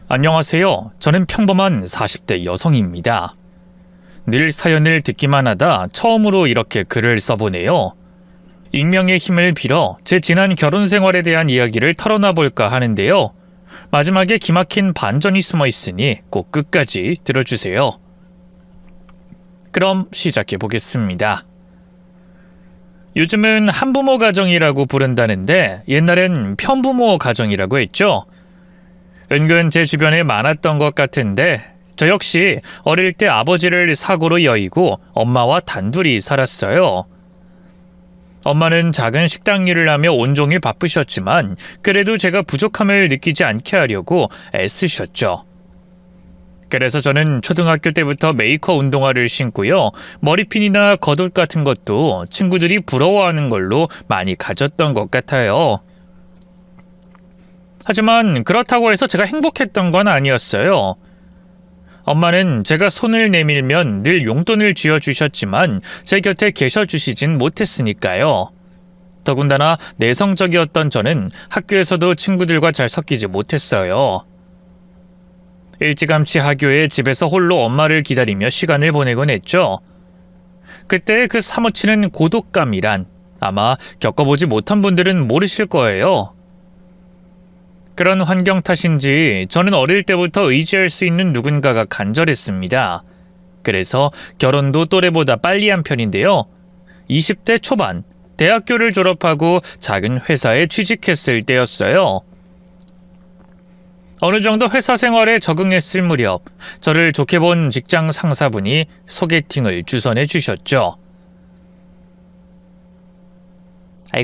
안녕하세요. 저는 평범한 40대 여성입니다. 늘 사연을 듣기만 하다 처음으로 이렇게 글을 써보네요. 익명의 힘을 빌어 제 지난 결혼 생활에 대한 이야기를 털어놔 볼까 하는데요. 마지막에 기막힌 반전이 숨어 있으니 꼭 끝까지 들어주세요. 그럼 시작해 보겠습니다. 요즘은 한부모 가정이라고 부른다는데 옛날엔 편부모 가정이라고 했죠. 은근 제 주변에 많았던 것 같은데 저 역시 어릴 때 아버지를 사고로 여의고 엄마와 단둘이 살았어요. 엄마는 작은 식당 일을 하며 온종일 바쁘셨지만 그래도 제가 부족함을 느끼지 않게 하려고 애쓰셨죠. 그래서 저는 초등학교 때부터 메이커 운동화를 신고요. 머리핀이나 겉옷 같은 것도 친구들이 부러워하는 걸로 많이 가졌던 것 같아요. 하지만 그렇다고 해서 제가 행복했던 건 아니었어요. 엄마는 제가 손을 내밀면 늘 용돈을 쥐어주셨지만 제 곁에 계셔주시진 못했으니까요. 더군다나 내성적이었던 저는 학교에서도 친구들과 잘 섞이지 못했어요. 일찌감치 하교에 집에서 홀로 엄마를 기다리며 시간을 보내곤 했죠. 그때 그 사무치는 고독감이란 아마 겪어보지 못한 분들은 모르실 거예요. 그런 환경 탓인지 저는 어릴 때부터 의지할 수 있는 누군가가 간절했습니다. 그래서 결혼도 또래보다 빨리 한 편인데요. 20대 초반, 대학교를 졸업하고 작은 회사에 취직했을 때였어요. 어느 정도 회사 생활에 적응했을 무렵 저를 좋게 본 직장 상사분이 소개팅을 주선해 주셨죠.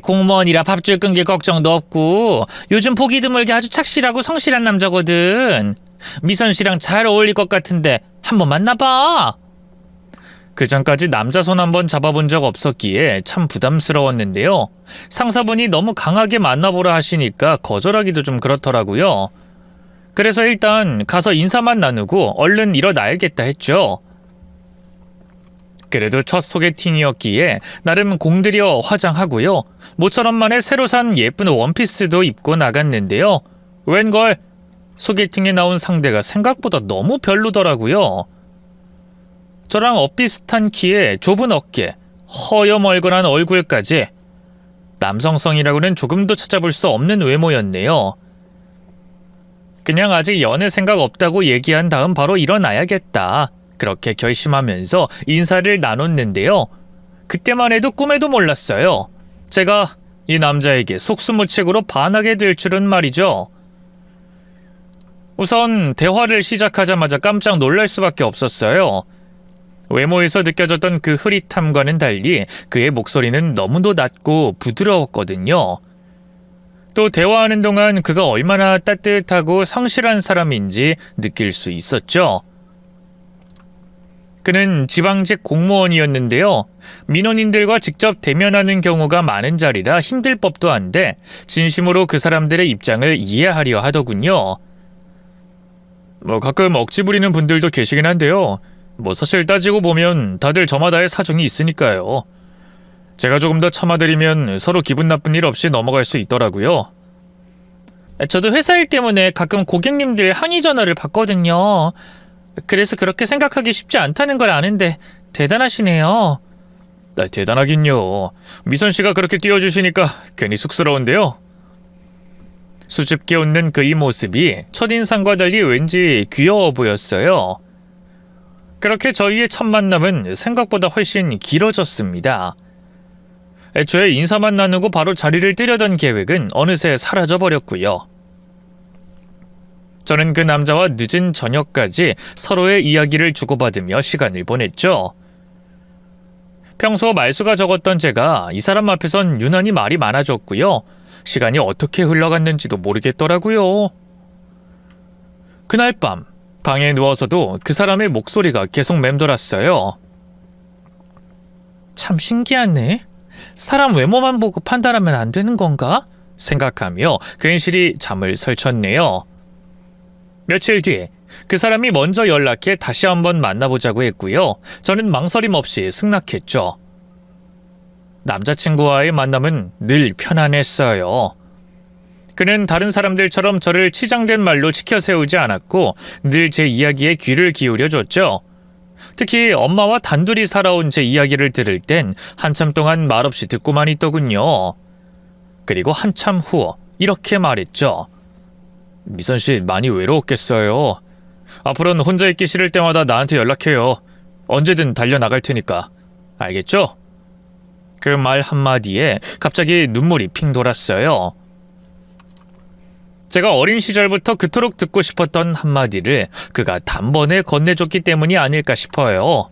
공무원이라 밥줄 끈 게 걱정도 없고 요즘 보기 드물게 아주 착실하고 성실한 남자거든. 미선 씨랑 잘 어울릴 것 같은데 한번 만나봐. 그 전까지 남자 손 한번 잡아본 적 없었기에 참 부담스러웠는데요. 상사분이 너무 강하게 만나보라 하시니까 거절하기도 좀 그렇더라고요. 그래서 일단 가서 인사만 나누고 얼른 일어나야겠다 했죠. 그래도 첫 소개팅이었기에 나름 공들여 화장하고요. 모처럼 만에 새로 산 예쁜 원피스도 입고 나갔는데요. 웬걸 소개팅에 나온 상대가 생각보다 너무 별로더라고요. 저랑 엇비슷한 키에 좁은 어깨, 허여멀건한 얼굴까지 남성성이라고는 조금도 찾아볼 수 없는 외모였네요. 그냥 아직 연애 생각 없다고 얘기한 다음 바로 일어나야겠다. 그렇게 결심하면서 인사를 나눴는데요. 그때만 해도 꿈에도 몰랐어요. 제가 이 남자에게 속수무책으로 반하게 될 줄은 말이죠. 우선 대화를 시작하자마자 깜짝 놀랄 수밖에 없었어요. 외모에서 느껴졌던 그 흐릿함과는 달리 그의 목소리는 너무도 낮고 부드러웠거든요. 또 대화하는 동안 그가 얼마나 따뜻하고 성실한 사람인지 느낄 수 있었죠. 그는 지방직 공무원이었는데요. 민원인들과 직접 대면하는 경우가 많은 자리라 힘들 법도 한데 진심으로 그 사람들의 입장을 이해하려 하더군요. 가끔 억지 부리는 분들도 계시긴 한데요. 사실 따지고 보면 다들 저마다의 사정이 있으니까요. 제가 조금 더 참아드리면 서로 기분 나쁜 일 없이 넘어갈 수 있더라고요. 저도 회사 일 때문에 가끔 고객님들 항의 전화를 받거든요. 그래서 그렇게 생각하기 쉽지 않다는 걸 아는데 대단하시네요. 대단하긴요. 미선 씨가 그렇게 띄워주시니까 괜히 쑥스러운데요. 수줍게 웃는 그의 모습이 첫인상과 달리 왠지 귀여워 보였어요. 그렇게 저희의 첫 만남은 생각보다 훨씬 길어졌습니다. 애초에 인사만 나누고 바로 자리를 뜨려던 계획은 어느새 사라져버렸고요. 저는 그 남자와 늦은 저녁까지 서로의 이야기를 주고받으며 시간을 보냈죠. 평소 말수가 적었던 제가 이 사람 앞에선 유난히 말이 많아졌고요. 시간이 어떻게 흘러갔는지도 모르겠더라고요. 그날 밤 방에 누워서도 그 사람의 목소리가 계속 맴돌았어요. 참 신기하네. 사람 외모만 보고 판단하면 안 되는 건가? 생각하며 괜시리 잠을 설쳤네요. 며칠 뒤에 그 사람이 먼저 연락해 다시 한번 만나보자고 했고요. 저는 망설임 없이 승낙했죠. 남자친구와의 만남은 늘 편안했어요. 그는 다른 사람들처럼 저를 치장된 말로 치켜 세우지 않았고 늘 제 이야기에 귀를 기울여 줬죠. 특히 엄마와 단둘이 살아온 제 이야기를 들을 땐 한참 동안 말없이 듣고만 있더군요. 그리고 한참 후 이렇게 말했죠. 미선 씨 많이 외로웠겠어요. 앞으로는 혼자 있기 싫을 때마다 나한테 연락해요. 언제든 달려나갈 테니까. 알겠죠? 그 말 한마디에 갑자기 눈물이 핑 돌았어요. 제가 어린 시절부터 그토록 듣고 싶었던 한마디를 그가 단번에 건네줬기 때문이 아닐까 싶어요.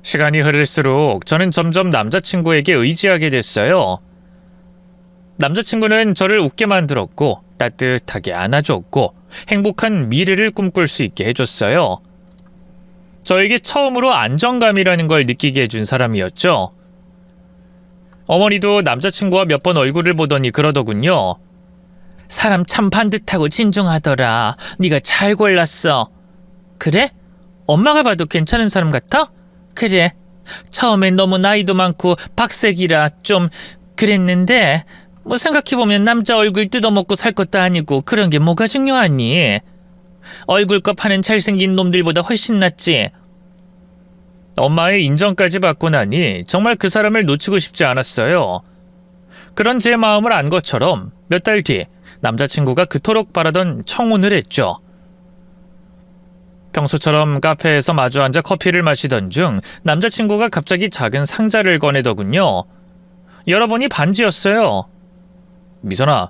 시간이 흐를수록 저는 점점 남자친구에게 의지하게 됐어요. 남자친구는 저를 웃게 만들었고 따뜻하게 안아줬고 행복한 미래를 꿈꿀 수 있게 해줬어요. 저에게 처음으로 안정감이라는 걸 느끼게 해준 사람이었죠. 어머니도 남자친구와 몇 번 얼굴을 보더니 그러더군요. 사람 참 반듯하고 진중하더라. 네가 잘 골랐어. 그래? 엄마가 봐도 괜찮은 사람 같아? 그래. 처음엔 너무 나이도 많고 박색이라 좀 그랬는데 뭐 생각해보면 남자 얼굴 뜯어먹고 살 것도 아니고 그런 게 뭐가 중요하니? 얼굴값 하는 잘생긴 놈들보다 훨씬 낫지. 엄마의 인정까지 받고 나니 정말 그 사람을 놓치고 싶지 않았어요. 그런 제 마음을 안 것처럼 몇 달 뒤 남자친구가 그토록 바라던 청혼을 했죠. 평소처럼 카페에서 마주 앉아 커피를 마시던 중 남자친구가 갑자기 작은 상자를 꺼내더군요. 열어보니 반지였어요. 미선아,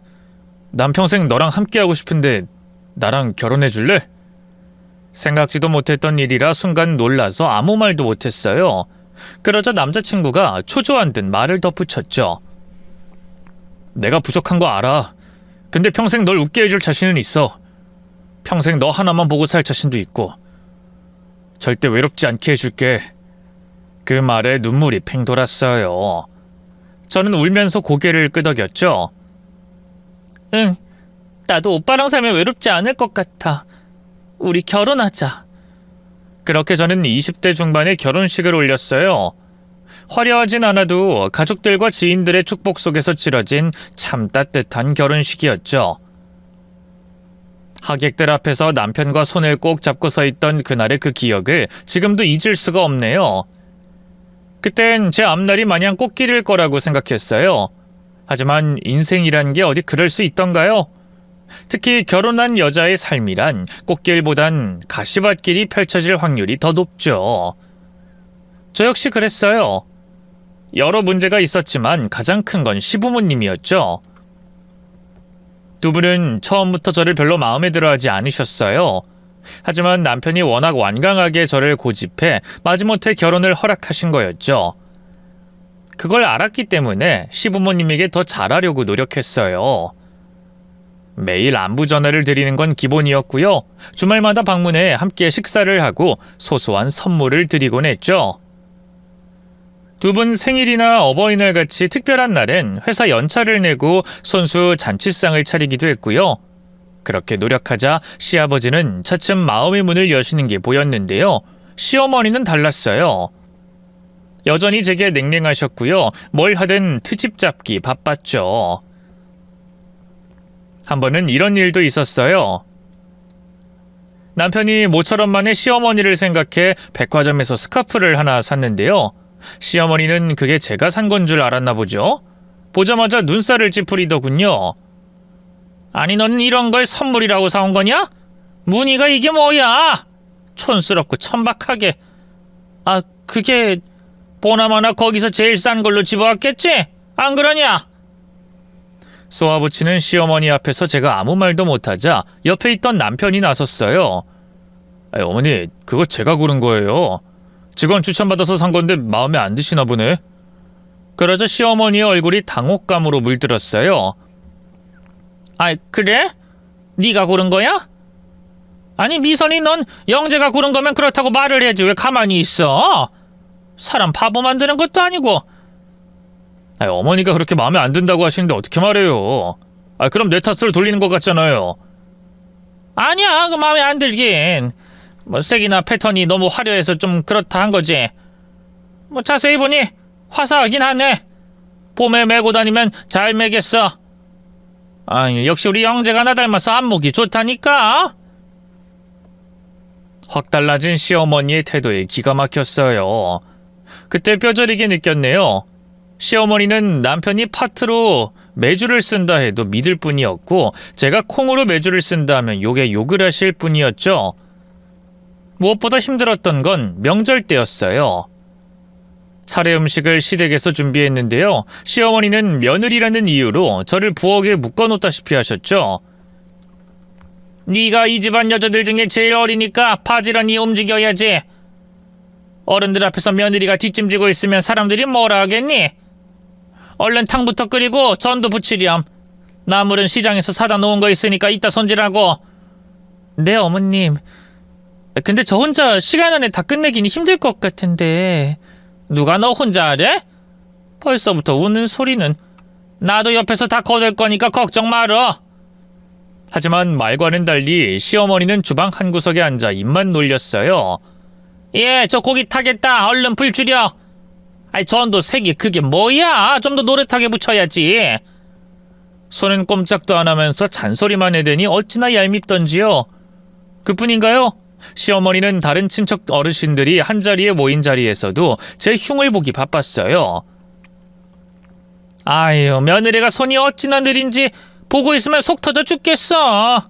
난 평생 너랑 함께하고 싶은데 나랑 결혼해 줄래? 생각지도 못했던 일이라 순간 놀라서 아무 말도 못했어요. 그러자 남자친구가 초조한 듯 말을 덧붙였죠. 내가 부족한 거 알아. 근데 평생 널 웃게 해줄 자신은 있어. 평생 너 하나만 보고 살 자신도 있고. 절대 외롭지 않게 해줄게. 그 말에 눈물이 팽 돌았어요. 저는 울면서 고개를 끄덕였죠. 응, 나도 오빠랑 살면 외롭지 않을 것 같아. 우리 결혼하자. 그렇게 저는 20대 중반에 결혼식을 올렸어요. 화려하진 않아도 가족들과 지인들의 축복 속에서 치러진 참 따뜻한 결혼식이었죠. 하객들 앞에서 남편과 손을 꼭 잡고 서 있던 그날의 그 기억을 지금도 잊을 수가 없네요. 그땐 제 앞날이 마냥 꽃길일 거라고 생각했어요. 하지만 인생이란 게 어디 그럴 수 있던가요? 특히 결혼한 여자의 삶이란 꽃길보단 가시밭길이 펼쳐질 확률이 더 높죠. 저 역시 그랬어요. 여러 문제가 있었지만 가장 큰 건 시부모님이었죠. 두 분은 처음부터 저를 별로 마음에 들어하지 않으셨어요. 하지만 남편이 워낙 완강하게 저를 고집해 마지못해 결혼을 허락하신 거였죠. 그걸 알았기 때문에 시부모님에게 더 잘하려고 노력했어요. 매일 안부 전화를 드리는 건 기본이었고요. 주말마다 방문해 함께 식사를 하고 소소한 선물을 드리곤 했죠. 두 분 생일이나 어버이날 같이 특별한 날엔 회사 연차를 내고 손수 잔치상을 차리기도 했고요. 그렇게 노력하자 시아버지는 차츰 마음의 문을 여시는 게 보였는데요. 시어머니는 달랐어요. 여전히 제게 냉랭하셨고요. 뭘 하든 트집 잡기 바빴죠. 한 번은 이런 일도 있었어요. 남편이 모처럼 만에 시어머니를 생각해 백화점에서 스카프를 하나 샀는데요. 시어머니는 그게 제가 산 건 줄 알았나 보죠. 보자마자 눈살을 찌푸리더군요. 아니 넌 이런 걸 선물이라고 사온 거냐? 무늬가 이게 뭐야? 촌스럽고 천박하게. 아 그게 보나마나 거기서 제일 싼 걸로 집어왔겠지? 안 그러냐? 쏘아붙이는 시어머니 앞에서 제가 아무 말도 못하자 옆에 있던 남편이 나섰어요. 어머니 그거 제가 고른 거예요. 직원 추천받아서 산 건데 마음에 안 드시나 보네. 그러자 시어머니의 얼굴이 당혹감으로 물들었어요. 아 그래? 네가 고른 거야? 아니 미선이 넌 영재가 고른 거면 그렇다고 말을 해야지 왜 가만히 있어? 사람 바보 만드는 것도 아니고. 어머니가 그렇게 마음에 안 든다고 하시는데 어떻게 말해요? 그럼 내 탓으로 돌리는 것 같잖아요. 아니야 그 마음에 안 들긴. 뭐 색이나 패턴이 너무 화려해서 좀 그렇다 한 거지. 뭐 자세히 보니 화사하긴 하네. 봄에 메고 다니면 잘 매겠어. 아니, 역시 우리 형제가 나 닮아서 안목이 좋다니까. 확 달라진 시어머니의 태도에 기가 막혔어요. 그때 뼈저리게 느꼈네요. 시어머니는 남편이 파트로 메주를 쓴다 해도 믿을 뿐이었고 제가 콩으로 메주를 쓴다 하면 욕을 하실 뿐이었죠. 무엇보다 힘들었던 건 명절 때였어요. 차례 음식을 시댁에서 준비했는데요. 시어머니는 며느리라는 이유로 저를 부엌에 묶어놓다시피 하셨죠. 네가 이 집안 여자들 중에 제일 어리니까 바지런히 움직여야지. 어른들 앞에서 며느리가 뒷짐지고 있으면 사람들이 뭐라 하겠니? 얼른 탕부터 끓이고 전도 부치렴. 나물은 시장에서 사다 놓은 거 있으니까 이따 손질하고. 네, 어머님. 근데 저 혼자 시간 안에 다 끝내기는 힘들 것 같은데. 누가 너 혼자 하래? 벌써부터 우는 소리는. 나도 옆에서 다 거들 거니까 걱정 말어. 하지만 말과는 달리 시어머니는 주방 한 구석에 앉아 입만 놀렸어요. 예, 저 고기 타겠다. 얼른 불 줄여. 아이, 전도 색이 그게 뭐야? 좀 더 노릇하게 붙여야지. 손은 꼼짝도 안 하면서 잔소리만 해대니 어찌나 얄밉던지요. 그뿐인가요? 시어머니는 다른 친척 어르신들이 한자리에 모인 자리에서도 제 흉을 보기 바빴어요. 아유, 며느리가 손이 어찌나 느린지 보고 있으면 속 터져 죽겠어.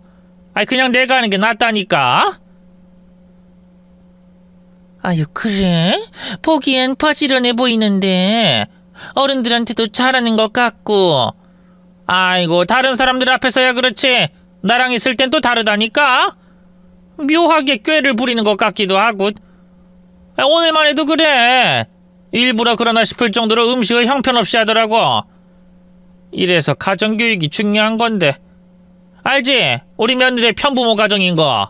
아이, 그냥 내가 하는 게 낫다니까. 아유, 그래? 보기엔 바지런해 보이는데 어른들한테도 잘하는 것 같고. 아이고, 다른 사람들 앞에서야 그렇지 나랑 있을 땐 또 다르다니까. 묘하게 꾀를 부리는 것 같기도 하고. 오늘만 해도 그래. 일부러 그러나 싶을 정도로 음식을 형편없이 하더라고. 이래서 가정교육이 중요한 건데. 알지? 우리 며느리의 편부모 가정인 거.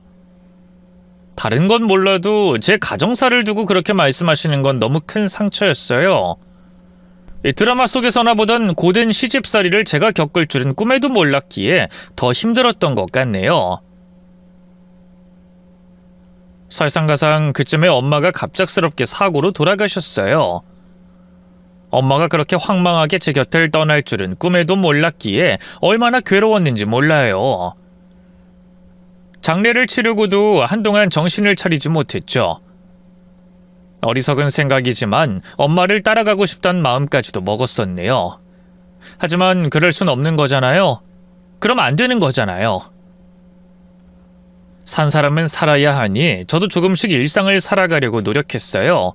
다른 건 몰라도 제 가정사를 두고 그렇게 말씀하시는 건 너무 큰 상처였어요. 이 드라마 속에서나 보던 고된 시집살이를 제가 겪을 줄은 꿈에도 몰랐기에 더 힘들었던 것 같네요. 설상가상 그쯤에 엄마가 갑작스럽게 사고로 돌아가셨어요. 엄마가 그렇게 황망하게 제 곁을 떠날 줄은 꿈에도 몰랐기에 얼마나 괴로웠는지 몰라요. 장례를 치르고도 한동안 정신을 차리지 못했죠. 어리석은 생각이지만 엄마를 따라가고 싶다는 마음까지도 먹었었네요. 하지만 그럴 순 없는 거잖아요. 그럼 안 되는 거잖아요. 산 사람은 살아야 하니 저도 조금씩 일상을 살아가려고 노력했어요.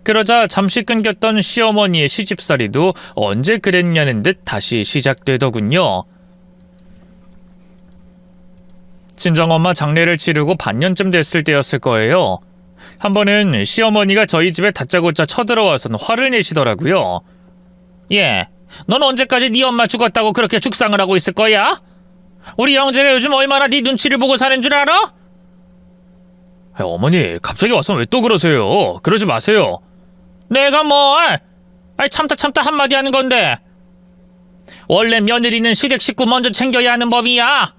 그러자 잠시 끊겼던 시어머니의 시집살이도 언제 그랬냐는 듯 다시 시작되더군요. 친정엄마 장례를 치르고 반년쯤 됐을 때였을 거예요. 한 번은 시어머니가 저희 집에 다짜고짜 쳐들어와서는 화를 내시더라고요. 예, 넌 언제까지 네 엄마 죽었다고 그렇게 죽상을 하고 있을 거야? 우리 형제가 요즘 얼마나 네 눈치를 보고 사는 줄 알아? 어머니, 갑자기 와서 왜 또 그러세요? 그러지 마세요. 내가 뭘? 참다 한마디 하는 건데. 원래 며느리는 시댁 식구 먼저 챙겨야 하는 법이야.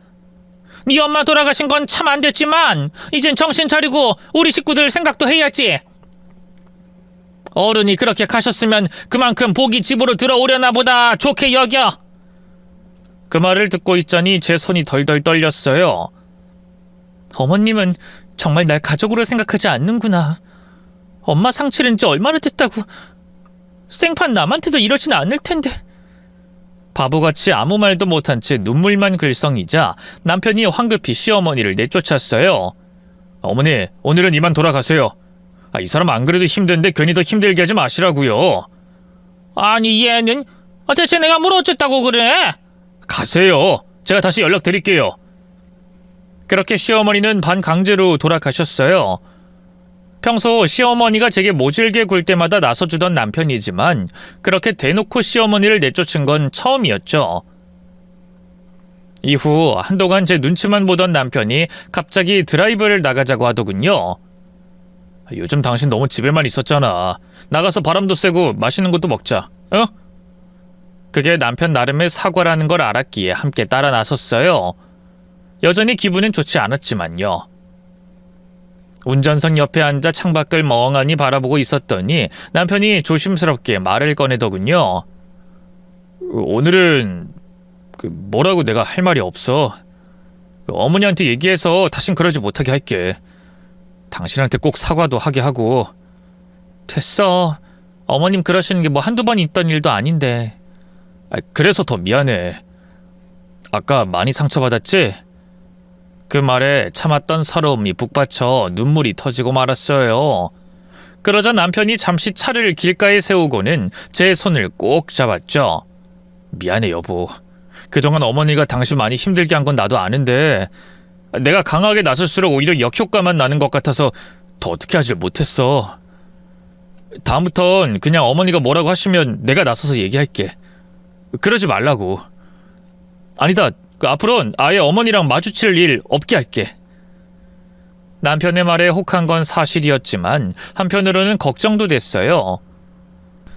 네 엄마 돌아가신 건 참 안 됐지만 이젠 정신 차리고 우리 식구들 생각도 해야지. 어른이 그렇게 가셨으면 그만큼 복이 집으로 들어오려나 보다 좋게 여겨. 그 말을 듣고 있자니 제 손이 덜덜 떨렸어요. 어머님은 정말 날 가족으로 생각하지 않는구나. 엄마 상 치른 지 얼마나 됐다고. 생판 남한테도 이러진 않을 텐데. 바보같이 아무 말도 못한 채 눈물만 글썽이자 남편이 황급히 시어머니를 내쫓았어요. 어머니, 오늘은 이만 돌아가세요. 이 사람 안 그래도 힘든데 괜히 더 힘들게 하지 마시라고요. 아니, 얘는 대체 내가 뭘 어쨌다고 그래? 가세요. 제가 다시 연락드릴게요. 그렇게 시어머니는 반강제로 돌아가셨어요. 평소 시어머니가 제게 모질게 굴 때마다 나서주던 남편이지만 그렇게 대놓고 시어머니를 내쫓은 건 처음이었죠. 이후 한동안 제 눈치만 보던 남편이 갑자기 드라이브를 나가자고 하더군요. 요즘 당신 너무 집에만 있었잖아. 나가서 바람도 쐬고 맛있는 것도 먹자. 어? 그게 남편 나름의 사과라는 걸 알았기에 함께 따라 나섰어요. 여전히 기분은 좋지 않았지만요. 운전석 옆에 앉아 창밖을 멍하니 바라보고 있었더니 남편이 조심스럽게 말을 꺼내더군요. 오늘은 뭐라고 내가 할 말이 없어. 어머니한테 얘기해서 다신 그러지 못하게 할게. 당신한테 꼭 사과도 하게 하고. 됐어. 어머님 그러시는 게 뭐 한두 번 있던 일도 아닌데. 그래서 더 미안해. 아까 많이 상처받았지? 그 말에 참았던 서러움이 북받쳐 눈물이 터지고 말았어요. 그러자 남편이 잠시 차를 길가에 세우고는 제 손을 꼭 잡았죠. 미안해 여보. 그동안 어머니가 당신 많이 힘들게 한 건 나도 아는데 내가 강하게 나설수록 오히려 역효과만 나는 것 같아서 더 어떻게 하질 못했어. 다음부턴 그냥 어머니가 뭐라고 하시면 내가 나서서 얘기할게. 그러지 말라고. 아니다. 앞으로는 아예 어머니랑 마주칠 일 없게 할게. 남편의 말에 혹한 건 사실이었지만 한편으로는 걱정도 됐어요.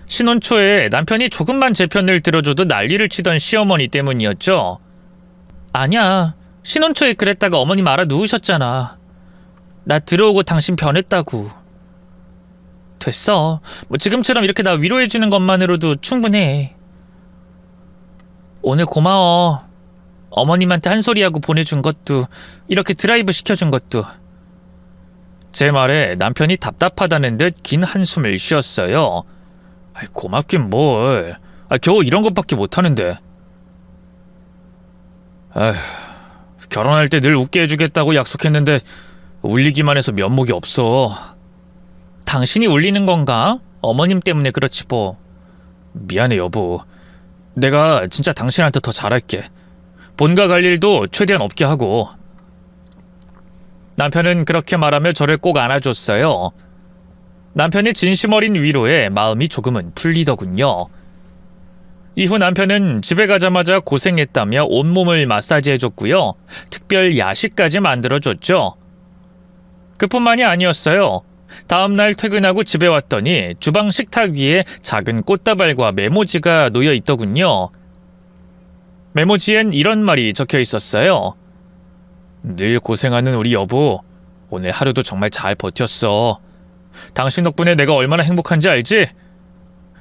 신혼 초에 남편이 조금만 제 편을 들어줘도 난리를 치던 시어머니 때문이었죠. 아니야. 신혼 초에 그랬다가 어머님 알아 누우셨잖아. 나 들어오고 당신 변했다고. 됐어. 뭐 지금처럼 이렇게 나 위로해주는 것만으로도 충분해. 오늘 고마워. 어머님한테 한 소리하고 보내준 것도, 이렇게 드라이브 시켜준 것도. 제 말에 남편이 답답하다는 듯 긴 한숨을 쉬었어요. 고맙긴 뭘. 겨우 이런 것밖에 못하는데. 결혼할 때 늘 웃게 해주겠다고 약속했는데 울리기만 해서 면목이 없어. 당신이 울리는 건가? 어머님 때문에 그렇지 뭐. 미안해 여보. 내가 진짜 당신한테 더 잘할게. 본가 갈 일도 최대한 없게 하고. 남편은 그렇게 말하며 저를 꼭 안아줬어요. 남편의 진심 어린 위로에 마음이 조금은 풀리더군요. 이후 남편은 집에 가자마자 고생했다며 온몸을 마사지해줬고요. 특별 야식까지 만들어줬죠. 그뿐만이 아니었어요. 다음날 퇴근하고 집에 왔더니 주방 식탁 위에 작은 꽃다발과 메모지가 놓여 있더군요. 메모지엔 이런 말이 적혀 있었어요. 늘 고생하는 우리 여보, 오늘 하루도 정말 잘 버텼어. 당신 덕분에 내가 얼마나 행복한지 알지?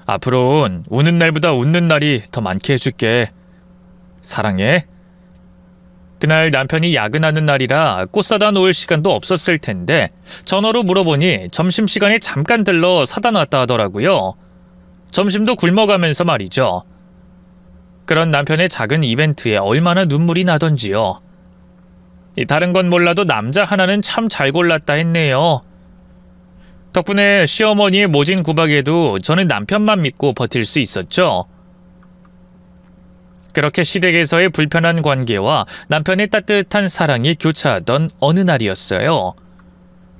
앞으로는 우는 날보다 웃는 날이 더 많게 해줄게. 사랑해. 그날 남편이 야근하는 날이라 꽃 사다 놓을 시간도 없었을 텐데 전화로 물어보니 점심시간에 잠깐 들러 사다 놨다 하더라고요. 점심도 굶어가면서 말이죠. 그런 남편의 작은 이벤트에 얼마나 눈물이 나던지요. 다른 건 몰라도 남자 하나는 참 잘 골랐다 했네요. 덕분에 시어머니의 모진 구박에도 저는 남편만 믿고 버틸 수 있었죠. 그렇게 시댁에서의 불편한 관계와 남편의 따뜻한 사랑이 교차하던 어느 날이었어요.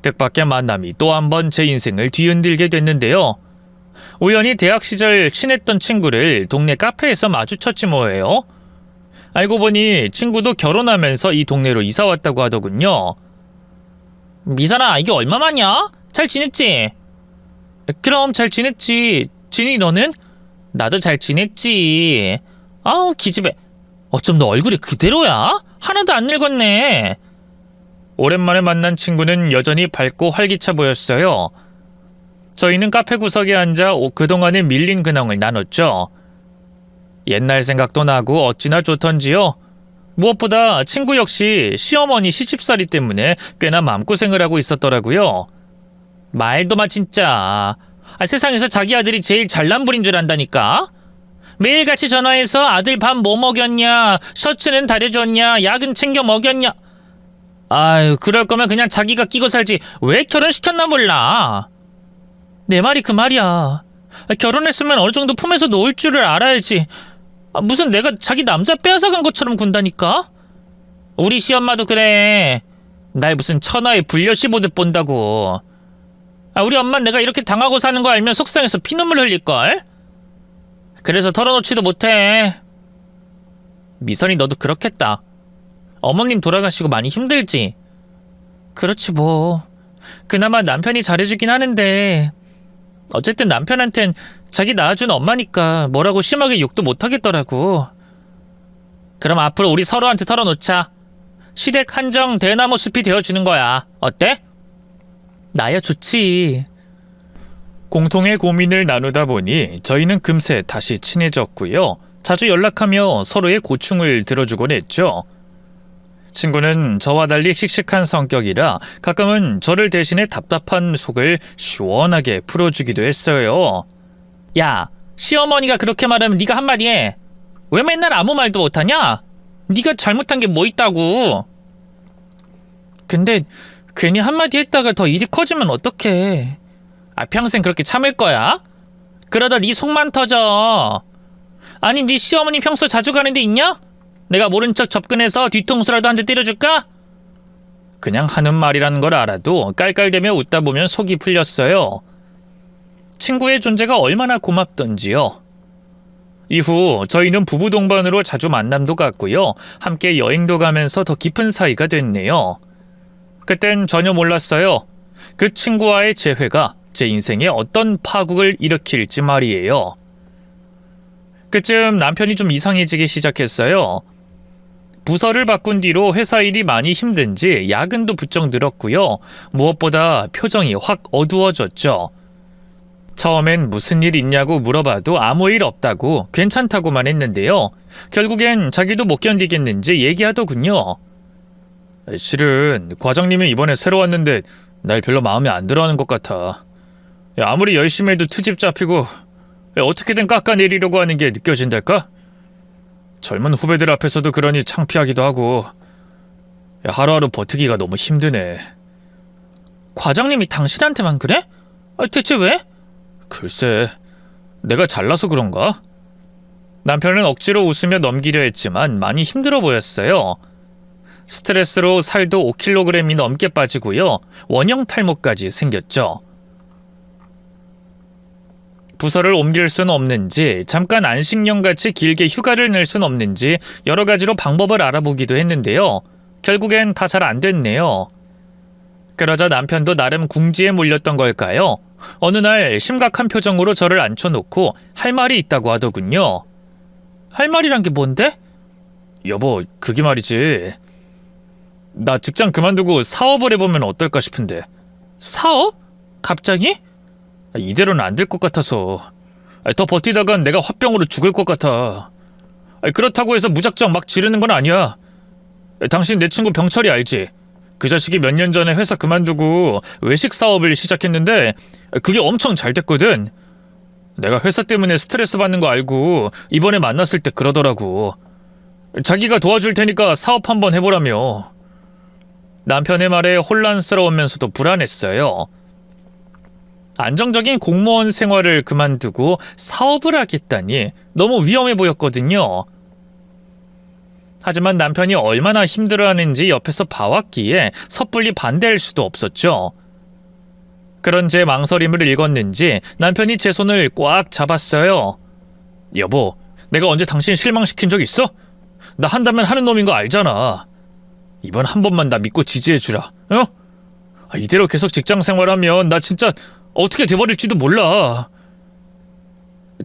뜻밖의 만남이 또 한 번 제 인생을 뒤흔들게 됐는데요. 우연히 대학 시절 친했던 친구를 동네 카페에서 마주쳤지 뭐예요. 알고 보니 친구도 결혼하면서 이 동네로 이사 왔다고 하더군요. 미선아, 이게 얼마만이야? 잘 지냈지? 그럼 잘 지냈지. 진이 너는? 나도 잘 지냈지. 아우 기집애. 어쩜 너 얼굴이 그대로야? 하나도 안 늙었네. 오랜만에 만난 친구는 여전히 밝고 활기차 보였어요. 저희는 카페 구석에 앉아 그동안의 밀린 근황을 나눴죠. 옛날 생각도 나고 어찌나 좋던지요. 무엇보다 친구 역시 시어머니 시집살이 때문에 꽤나 마음고생을 하고 있었더라고요. 말도 마 진짜. 세상에서 자기 아들이 제일 잘난 분인 줄 안다니까. 매일같이 전화해서 아들 밥 뭐 먹였냐, 셔츠는 다려줬냐, 야근 챙겨 먹였냐. 아유, 그럴 거면 그냥 자기가 끼고 살지 왜 결혼시켰나 몰라. 내 말이 그 말이야. 결혼했으면 어느 정도 품에서 놓을 줄을 알아야지. 무슨 내가 자기 남자 빼앗아간 것처럼 군다니까. 우리 시엄마도 그래. 날 무슨 천하의 불려시 보듯 본다고. 우리 엄마는 내가 이렇게 당하고 사는 거 알면 속상해서 피눈물 흘릴걸. 그래서 털어놓지도 못해. 미선이 너도 그렇겠다. 어머님 돌아가시고 많이 힘들지? 그렇지 뭐. 그나마 남편이 잘해주긴 하는데 어쨌든 남편한텐 자기 낳아준 엄마니까 뭐라고 심하게 욕도 못하겠더라고. 그럼 앞으로 우리 서로한테 털어놓자. 시댁 한정 대나무 숲이 되어주는 거야. 어때? 나야 좋지. 공통의 고민을 나누다 보니 저희는 금세 다시 친해졌고요. 자주 연락하며 서로의 고충을 들어주곤 했죠. 친구는 저와 달리 씩씩한 성격이라 가끔은 저를 대신해 답답한 속을 시원하게 풀어주기도 했어요. 야, 시어머니가 그렇게 말하면 네가 한마디 해. 왜 맨날 아무 말도 못하냐? 네가 잘못한 게 뭐 있다고. 근데 괜히 한마디 했다가 더 일이 커지면 어떡해. 평생 그렇게 참을 거야? 그러다 네 속만 터져. 아니, 네 시어머니 평소 자주 가는 데 있냐? 내가 모른 척 접근해서 뒤통수라도 한 대 때려줄까? 그냥 하는 말이라는 걸 알아도 깔깔대며 웃다 보면 속이 풀렸어요. 친구의 존재가 얼마나 고맙던지요. 이후 저희는 부부 동반으로 자주 만남도 갔고요. 함께 여행도 가면서 더 깊은 사이가 됐네요. 그땐 전혀 몰랐어요. 그 친구와의 재회가 제 인생에 어떤 파국을 일으킬지 말이에요. 그쯤 남편이 좀 이상해지기 시작했어요. 부서를 바꾼 뒤로 회사 일이 많이 힘든지 야근도 부쩍 늘었고요. 무엇보다 표정이 확 어두워졌죠. 처음엔 무슨 일 있냐고 물어봐도 아무 일 없다고 괜찮다고만 했는데요. 결국엔 자기도 못 견디겠는지 얘기하더군요. 실은 과장님이 이번에 새로 왔는데 날 별로 마음에 안 들어하는 것 같아. 아무리 열심히 해도 트집 잡히고 어떻게든 깎아내리려고 하는 게 느껴진달까? 젊은 후배들 앞에서도 그러니 창피하기도 하고 하루하루 버티기가 너무 힘드네. 과장님이 당신한테만 그래? 대체 왜? 글쎄, 내가 잘나서 그런가? 남편은 억지로 웃으며 넘기려 했지만 많이 힘들어 보였어요. 스트레스로 살도 5kg이 넘게 빠지고요. 원형 탈모까지 생겼죠. 부서를 옮길 순 없는지, 잠깐 안식년같이 길게 휴가를 낼 순 없는지 여러 가지로 방법을 알아보기도 했는데요. 결국엔 다 잘 안 됐네요. 그러자 남편도 나름 궁지에 몰렸던 걸까요? 어느 날 심각한 표정으로 저를 앉혀놓고 할 말이 있다고 하더군요. 할 말이란 게 뭔데? 여보, 그게 말이지. 나 직장 그만두고 사업을 해보면 어떨까 싶은데. 사업? 갑자기? 이대로는 안 될 것 같아서. 더 버티다간 내가 화병으로 죽을 것 같아. 그렇다고 해서 무작정 막 지르는 건 아니야. 당신 내 친구 병철이 알지? 그 자식이 몇 년 전에 회사 그만두고 외식 사업을 시작했는데 그게 엄청 잘 됐거든. 내가 회사 때문에 스트레스 받는 거 알고 이번에 만났을 때 그러더라고. 자기가 도와줄 테니까 사업 한번 해보라며. 남편의 말에 혼란스러우면서도 불안했어요. 안정적인 공무원 생활을 그만두고 사업을 하겠다니 너무 위험해 보였거든요. 하지만 남편이 얼마나 힘들어하는지 옆에서 봐왔기에 섣불리 반대할 수도 없었죠. 그런 제 망설임을 읽었는지 남편이 제 손을 꽉 잡았어요. 여보, 내가 언제 당신 실망시킨 적 있어? 나 한다면 하는 놈인 거 알잖아. 이번 한 번만 나 믿고 지지해주라. 어? 이대로 계속 직장 생활하면 나 진짜 어떻게 돼버릴지도 몰라.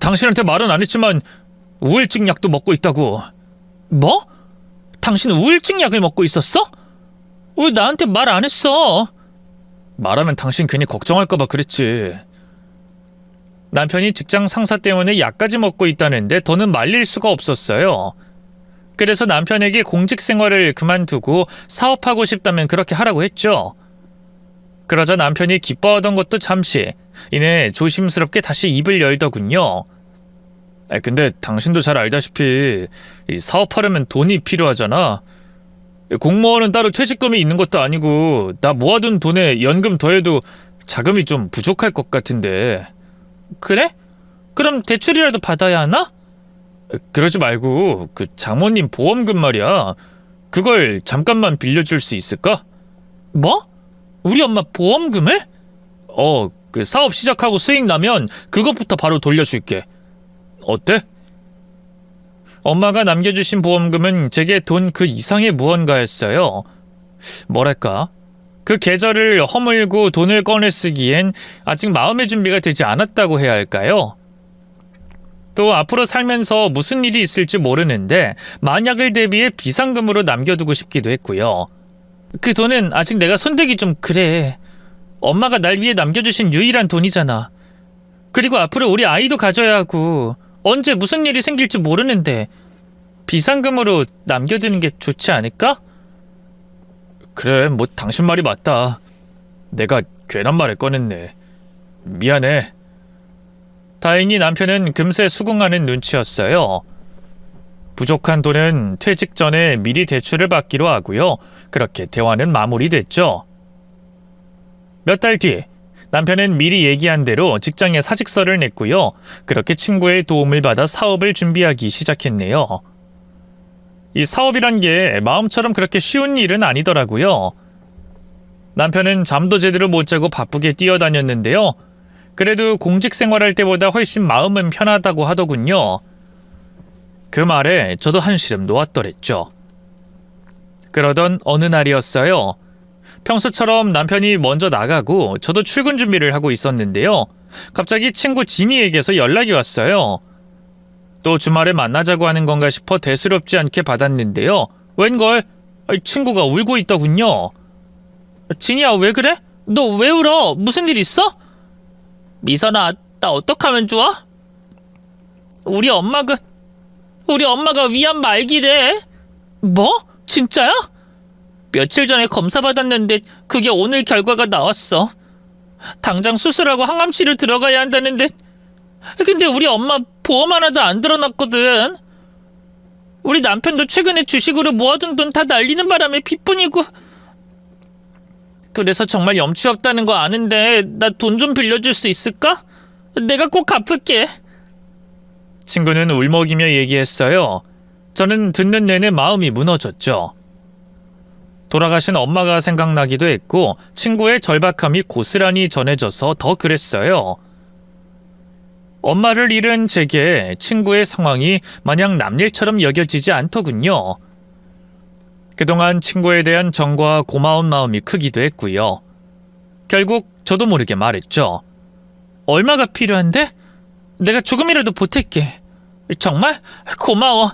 당신한테 말은 안 했지만 우울증 약도 먹고 있다고. 뭐? 당신 우울증 약을 먹고 있었어? 왜 나한테 말 안 했어? 말하면 당신 괜히 걱정할까봐 그랬지. 남편이 직장 상사 때문에 약까지 먹고 있다는데 더는 말릴 수가 없었어요. 그래서 남편에게 공직 생활을 그만두고 사업하고 싶다면 그렇게 하라고 했죠. 그러자 남편이 기뻐하던 것도 잠시, 이내 조심스럽게 다시 입을 열더군요. 근데 당신도 잘 알다시피 사업하려면 돈이 필요하잖아. 공무원은 따로 퇴직금이 있는 것도 아니고 나 모아둔 돈에 연금 더해도 자금이 좀 부족할 것 같은데. 그래? 그럼 대출이라도 받아야 하나? 그러지 말고 그 장모님 보험금 말이야. 그걸 잠깐만 빌려줄 수 있을까? 뭐? 우리 엄마 보험금을? 그 사업 시작하고 수익 나면 그것부터 바로 돌려줄게. 어때? 엄마가 남겨주신 보험금은 제게 돈 그 이상의 무언가였어요. 뭐랄까, 그 계절을 허물고 돈을 꺼내 쓰기엔 아직 마음의 준비가 되지 않았다고 해야 할까요? 또 앞으로 살면서 무슨 일이 있을지 모르는데 만약을 대비해 비상금으로 남겨두고 싶기도 했고요. 그 돈은 아직 내가 손대기 좀 그래. 엄마가 날 위해 남겨주신 유일한 돈이잖아. 그리고 앞으로 우리 아이도 가져야 하고 언제 무슨 일이 생길지 모르는데 비상금으로 남겨두는 게 좋지 않을까? 그래, 뭐 당신 말이 맞다. 내가 괜한 말을 꺼냈네. 미안해. 다행히 남편은 금세 수긍하는 눈치였어요. 부족한 돈은 퇴직 전에 미리 대출을 받기로 하고요. 그렇게 대화는 마무리됐죠. 몇 달 뒤 남편은 미리 얘기한 대로 직장에 사직서를 냈고요. 그렇게 친구의 도움을 받아 사업을 준비하기 시작했네요. 이 사업이란 게 마음처럼 그렇게 쉬운 일은 아니더라고요. 남편은 잠도 제대로 못 자고 바쁘게 뛰어다녔는데요. 그래도 공직 생활할 때보다 훨씬 마음은 편하다고 하더군요. 그 말에 저도 한시름 놓았더랬죠. 그러던 어느 날이었어요. 평소처럼 남편이 먼저 나가고 저도 출근 준비를 하고 있었는데요. 갑자기 친구 진이에게서 연락이 왔어요. 또 주말에 만나자고 하는 건가 싶어 대수롭지 않게 받았는데요. 웬걸? 친구가 울고 있더군요. 진이야, 왜 그래? 너 왜 울어? 무슨 일 있어? 미선아, 나 어떡하면 좋아? 우리 엄마가 위암 말기래. 뭐? 진짜야? 며칠 전에 검사 받았는데 그게 오늘 결과가 나왔어. 당장 수술하고 항암치료 들어가야 한다는데, 근데 우리 엄마 보험 하나도 안 들어놨거든. 우리 남편도 최근에 주식으로 모아둔 돈 다 날리는 바람에 빚뿐이고. 그래서 정말 염치 없다는 거 아는데 나 돈 좀 빌려줄 수 있을까? 내가 꼭 갚을게. 친구는 울먹이며 얘기했어요. 저는 듣는 내내 마음이 무너졌죠. 돌아가신 엄마가 생각나기도 했고 친구의 절박함이 고스란히 전해져서 더 그랬어요. 엄마를 잃은 제게 친구의 상황이 마냥 남일처럼 여겨지지 않더군요. 그동안 친구에 대한 정과 고마운 마음이 크기도 했고요. 결국 저도 모르게 말했죠. 얼마가 필요한데? 내가 조금이라도 보탤게. 정말? 고마워.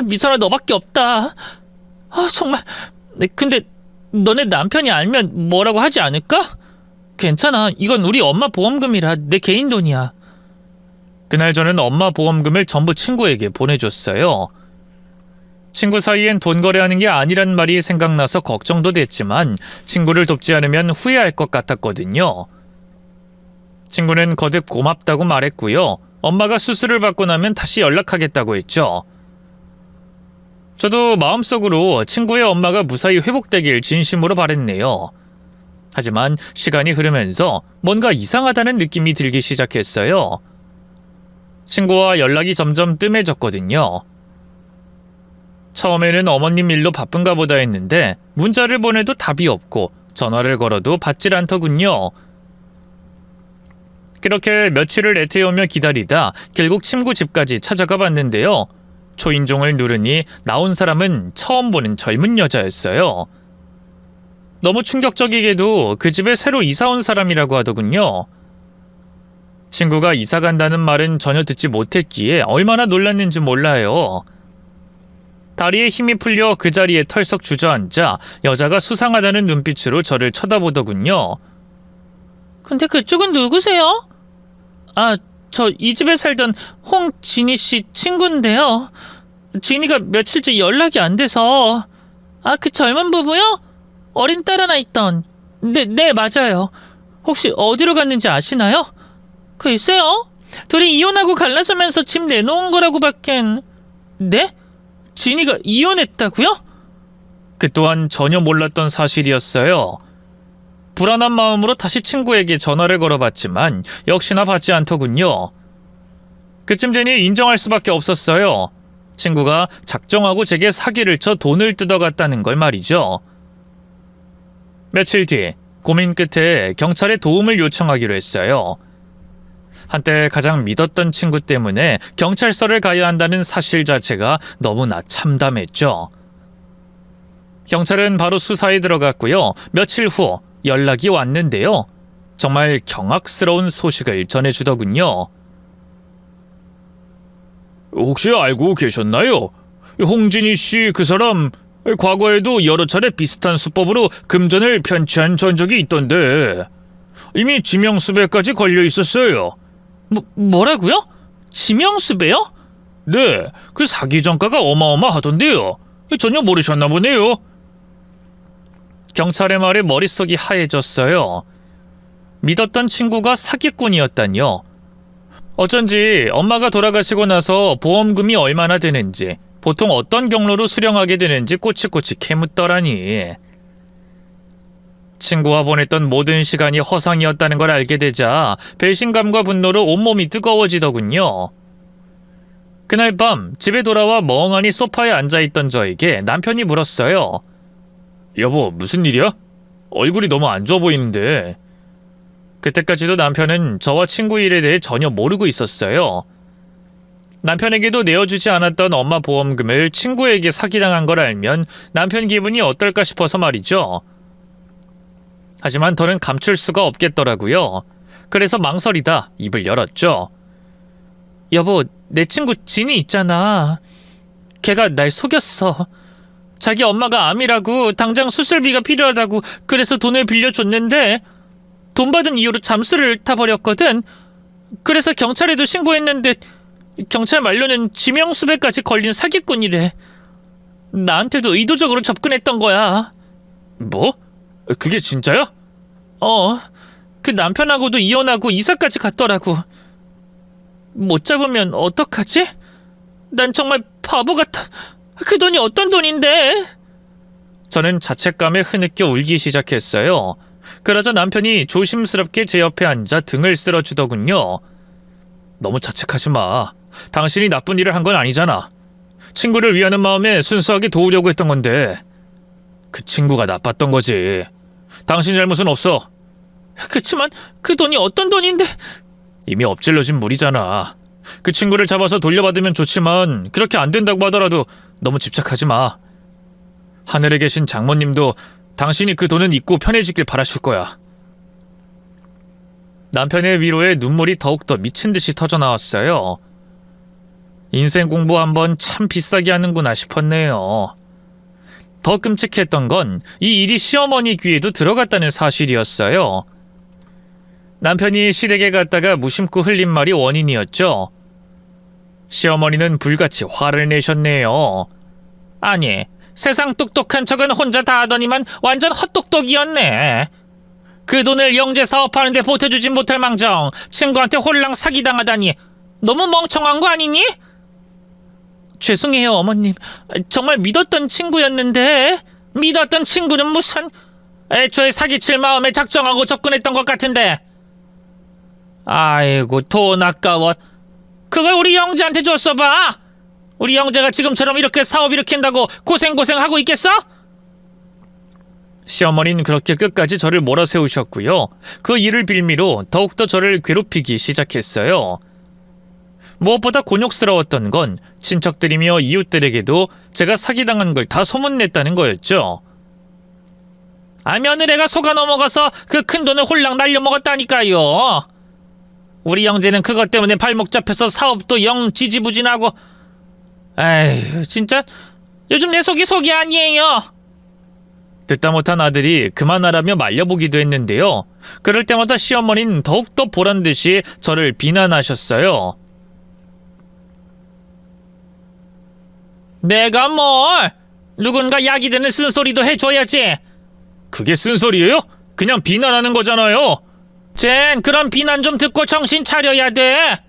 미선아, 너밖에 없다. 정말. 근데 너네 남편이 알면 뭐라고 하지 않을까? 괜찮아. 이건 우리 엄마 보험금이라 내 개인 돈이야. 그날 저는 엄마 보험금을 전부 친구에게 보내줬어요. 친구 사이엔 돈 거래하는 게 아니란 말이 생각나서 걱정도 됐지만 친구를 돕지 않으면 후회할 것 같았거든요. 친구는 거듭 고맙다고 말했고요. 엄마가 수술을 받고 나면 다시 연락하겠다고 했죠. 저도 마음속으로 친구의 엄마가 무사히 회복되길 진심으로 바랬네요. 하지만 시간이 흐르면서 뭔가 이상하다는 느낌이 들기 시작했어요. 친구와 연락이 점점 뜸해졌거든요. 처음에는 어머님 일로 바쁜가 보다 했는데 문자를 보내도 답이 없고 전화를 걸어도 받질 않더군요. 그렇게 며칠을 애태우며 기다리다 결국 친구 집까지 찾아가 봤는데요. 초인종을 누르니 나온 사람은 처음 보는 젊은 여자였어요. 너무 충격적이게도 그 집에 새로 이사 온 사람이라고 하더군요. 친구가 이사 간다는 말은 전혀 듣지 못했기에 얼마나 놀랐는지 몰라요. 다리에 힘이 풀려 그 자리에 털썩 주저앉아 여자가 수상하다는 눈빛으로 저를 쳐다보더군요. 근데 그쪽은 누구세요? 저 이 집에 살던 홍진희 씨 친구인데요. 진희가 며칠째 연락이 안 돼서. 그 젊은 부부요? 어린 딸 하나 있던. 네, 맞아요. 혹시 어디로 갔는지 아시나요? 글쎄요. 둘이 이혼하고 갈라서면서 집 내놓은 거라고 밖엔. 네? 진희가 이혼했다고요? 그 또한 전혀 몰랐던 사실이었어요. 불안한 마음으로 다시 친구에게 전화를 걸어봤지만 역시나 받지 않더군요. 그쯤 되니 인정할 수밖에 없었어요. 친구가 작정하고 제게 사기를 쳐 돈을 뜯어갔다는 걸 말이죠. 며칠 뒤 고민 끝에 경찰에 도움을 요청하기로 했어요. 한때 가장 믿었던 친구 때문에 경찰서를 가야 한다는 사실 자체가 너무나 참담했죠. 경찰은 바로 수사에 들어갔고요. 며칠 후 연락이 왔는데요. 정말 경악스러운 소식을 전해주더군요. 혹시 알고 계셨나요? 홍진희 씨 그 사람 과거에도 여러 차례 비슷한 수법으로 금전을 편취한 전적이 있던데 이미 지명수배까지 걸려 있었어요. 뭐라고요? 지명수배요? 네, 그 사기 전가가 어마어마하던데요. 전혀 모르셨나 보네요. 경찰의 말에 머릿속이 하얘졌어요. 믿었던 친구가 사기꾼이었다뇨. 어쩐지 엄마가 돌아가시고 나서 보험금이 얼마나 되는지, 보통 어떤 경로로 수령하게 되는지 꼬치꼬치 캐묻더라니. 친구와 보냈던 모든 시간이 허상이었다는 걸 알게 되자 배신감과 분노로 온몸이 뜨거워지더군요. 그날 밤 집에 돌아와 멍하니 소파에 앉아있던 저에게 남편이 물었어요. 여보, 무슨 일이야? 얼굴이 너무 안 좋아 보이는데. 그때까지도 남편은 저와 친구 일에 대해 전혀 모르고 있었어요. 남편에게도 내어주지 않았던 엄마 보험금을 친구에게 사기당한 걸 알면 남편 기분이 어떨까 싶어서 말이죠. 하지만 더는 감출 수가 없겠더라고요. 그래서 망설이다 입을 열었죠. 여보, 내 친구 진이 있잖아. 걔가 날 속였어. 자기 엄마가 암이라고 당장 수술비가 필요하다고 그래서 돈을 빌려줬는데 돈 받은 이유로 잠수를 타버렸거든. 그래서 경찰에도 신고했는데 경찰 말로는 지명수배까지 걸린 사기꾼이래. 나한테도 의도적으로 접근했던 거야. 뭐? 그게 진짜야? 그 남편하고도 이혼하고 이사까지 갔더라고. 못 잡으면 어떡하지? 난 정말 바보 같아. 그 돈이 어떤 돈인데? 저는 자책감에 흐느껴 울기 시작했어요. 그러자 남편이 조심스럽게 제 옆에 앉아 등을 쓸어주더군요. 너무 자책하지 마. 당신이 나쁜 일을 한 건 아니잖아. 친구를 위하는 마음에 순수하게 도우려고 했던 건데 그 친구가 나빴던 거지. 당신 잘못은 없어. 그치만 그 돈이 어떤 돈인데? 이미 엎질러진 물이잖아. 그 친구를 잡아서 돌려받으면 좋지만 그렇게 안 된다고 하더라도 너무 집착하지 마. 하늘에 계신 장모님도 당신이 그 돈은 잊고 편해지길 바라실 거야. 남편의 위로에 눈물이 더욱더 미친 듯이 터져나왔어요. 인생 공부 한번 참 비싸게 하는구나 싶었네요. 더 끔찍했던 건 이 일이 시어머니 귀에도 들어갔다는 사실이었어요. 남편이 시댁에 갔다가 무심코 흘린 말이 원인이었죠. 시어머니는 불같이 화를 내셨네요. 아니, 세상 똑똑한 척은 혼자 다 하더니만 완전 헛똑똑이었네. 그 돈을 영재 사업하는데 보태주진 못할 망정 친구한테 홀랑 사기당하다니 너무 멍청한 거 아니니? 죄송해요, 어머님. 정말 믿었던 친구였는데. 믿었던 친구는 무슨... 애초에 사기칠 마음에 작정하고 접근했던 것 같은데. 아이고, 돈 아까워. 그걸 우리 영재한테 줬어 봐. 우리 영재가 지금처럼 이렇게 사업 일으킨다고 고생하고 있겠어? 시어머니는 그렇게 끝까지 저를 몰아세우셨고요. 그 일을 빌미로 더욱더 저를 괴롭히기 시작했어요. 무엇보다 곤욕스러웠던 건 친척들이며 이웃들에게도 제가 사기당한 걸 다 소문냈다는 거였죠. 며느리가 속아 넘어가서 그 큰 돈을 홀랑 날려먹었다니까요. 우리 영재는 그것 때문에 발목 잡혀서 사업도 영 지지부진하고. 에휴, 진짜 요즘 내 속이 아니에요. 듣다 못한 아들이 그만하라며 말려보기도 했는데요. 그럴 때마다 시어머니는 더욱더 보란듯이 저를 비난하셨어요. 내가 뭘? 누군가 약이 되는 쓴소리도 해줘야지. 그게 쓴소리예요? 그냥 비난하는 거잖아요. 쟨 그런 비난 좀 듣고 정신 차려야 돼.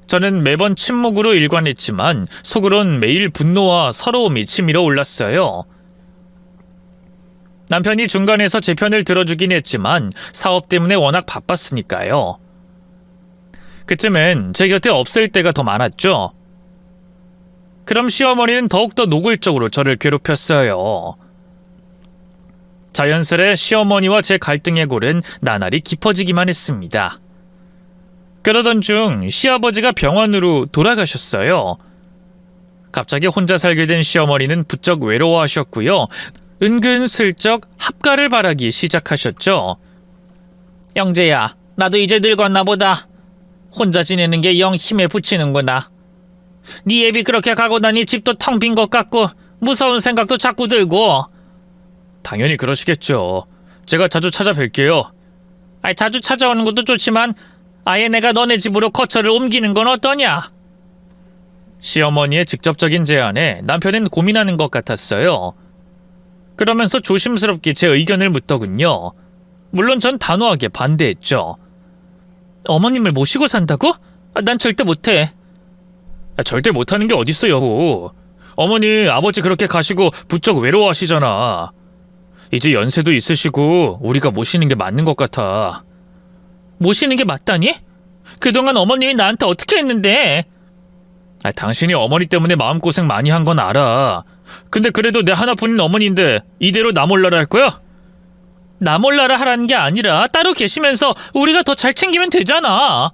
저는 매번 침묵으로 일관했지만 속으론 매일 분노와 서러움이 치밀어 올랐어요. 남편이 중간에서 제 편을 들어주긴 했지만 사업 때문에 워낙 바빴으니까요. 그쯤엔 제 곁에 없을 때가 더 많았죠. 그럼 시어머니는 더욱더 노골적으로 저를 괴롭혔어요. 자연스레 시어머니와 제 갈등의 골은 나날이 깊어지기만 했습니다. 그러던 중 시아버지가 병원으로 돌아가셨어요. 갑자기 혼자 살게 된 시어머니는 부쩍 외로워하셨고요. 은근슬쩍 합가를 바라기 시작하셨죠. 영재야, 나도 이제 늙었나 보다. 혼자 지내는 게 영 힘에 부치는구나. 네 애비 그렇게 가고 나니 집도 텅 빈 것 같고 무서운 생각도 자꾸 들고. 당연히 그러시겠죠. 제가 자주 찾아뵐게요. 자주 찾아오는 것도 좋지만 아예 내가 너네 집으로 거처를 옮기는 건 어떠냐? 시어머니의 직접적인 제안에 남편은 고민하는 것 같았어요. 그러면서 조심스럽게 제 의견을 묻더군요. 물론 전 단호하게 반대했죠. 어머님을 모시고 산다고? 난 절대 못해. 절대 못하는 게 어딨어, 여보. 어머니, 아버지 그렇게 가시고 부쩍 외로워하시잖아. 이제 연세도 있으시고 우리가 모시는 게 맞는 것 같아. 모시는 게 맞다니? 그동안 어머님이 나한테 어떻게 했는데? 당신이 어머니 때문에 마음고생 많이 한 건 알아. 근데 그래도 내 하나뿐인 어머니인데 이대로 나 몰라라 할 거야? 나 몰라라 하라는 게 아니라 따로 계시면서 우리가 더 잘 챙기면 되잖아.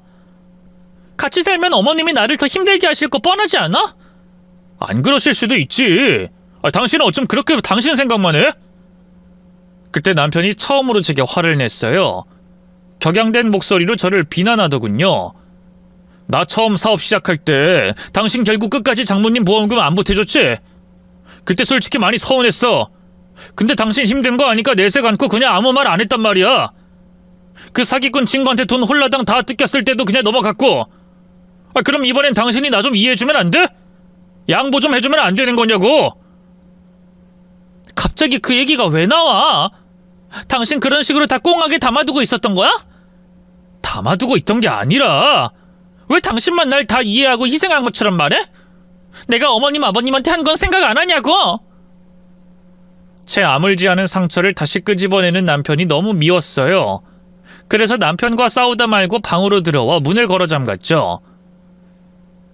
같이 살면 어머님이 나를 더 힘들게 하실 거 뻔하지 않아? 안 그러실 수도 있지. 당신은 어쩜 그렇게 당신 생각만 해? 그때 남편이 처음으로 제게 화를 냈어요. 격양된 목소리로 저를 비난하더군요. 나 처음 사업 시작할 때 당신 결국 끝까지 장모님 보험금 안 보태줬지? 그때 솔직히 많이 서운했어. 근데 당신 힘든 거 아니까 내색 안고 그냥 아무 말 안 했단 말이야. 그 사기꾼 친구한테 돈 홀라당 다 뜯겼을 때도 그냥 넘어갔고. 그럼 이번엔 당신이 나 좀 이해해주면 안 돼? 양보 좀 해주면 안 되는 거냐고. 갑자기 그 얘기가 왜 나와? 당신 그런 식으로 다 꽁하게 담아두고 있었던 거야? 담아두고 있던 게 아니라 왜 당신만 날 다 이해하고 희생한 것처럼 말해? 내가 어머님 아버님한테 한 건 생각 안 하냐고? 제 아물지 않은 상처를 다시 끄집어내는 남편이 너무 미웠어요. 그래서 남편과 싸우다 말고 방으로 들어와 문을 걸어 잠갔죠.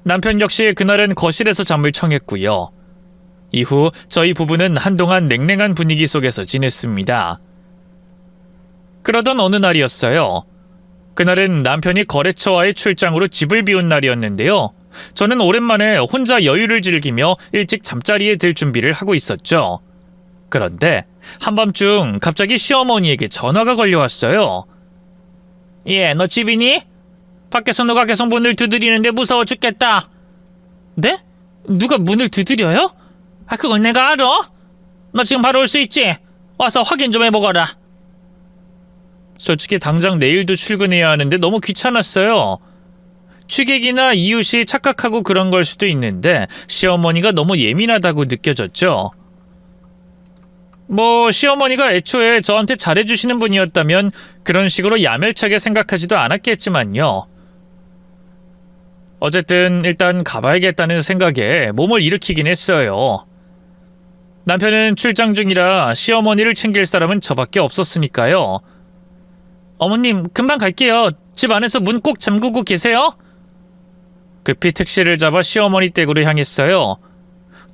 남편 역시 그날은 거실에서 잠을 청했고요. 이후 저희 부부는 한동안 냉랭한 분위기 속에서 지냈습니다. 그러던 어느 날이었어요. 그날은 남편이 거래처와의 출장으로 집을 비운 날이었는데요. 저는 오랜만에 혼자 여유를 즐기며 일찍 잠자리에 들 준비를 하고 있었죠. 그런데 한밤중 갑자기 시어머니에게 전화가 걸려왔어요. 예, 너 집이니? 밖에서 누가 계속 문을 두드리는데 무서워 죽겠다. 네? 누가 문을 두드려요? 그건 내가 알아. 너 지금 바로 올 수 있지? 와서 확인 좀 해보거라. 솔직히 당장 내일도 출근해야 하는데 너무 귀찮았어요. 취객이나 이웃이 착각하고 그런 걸 수도 있는데 시어머니가 너무 예민하다고 느껴졌죠. 시어머니가 애초에 저한테 잘해주시는 분이었다면 그런 식으로 야멸차게 생각하지도 않았겠지만요. 어쨌든 일단 가봐야겠다는 생각에 몸을 일으키긴 했어요. 남편은 출장 중이라 시어머니를 챙길 사람은 저밖에 없었으니까요. 어머님, 금방 갈게요. 집 안에서 문 꼭 잠그고 계세요. 급히 택시를 잡아 시어머니 댁으로 향했어요.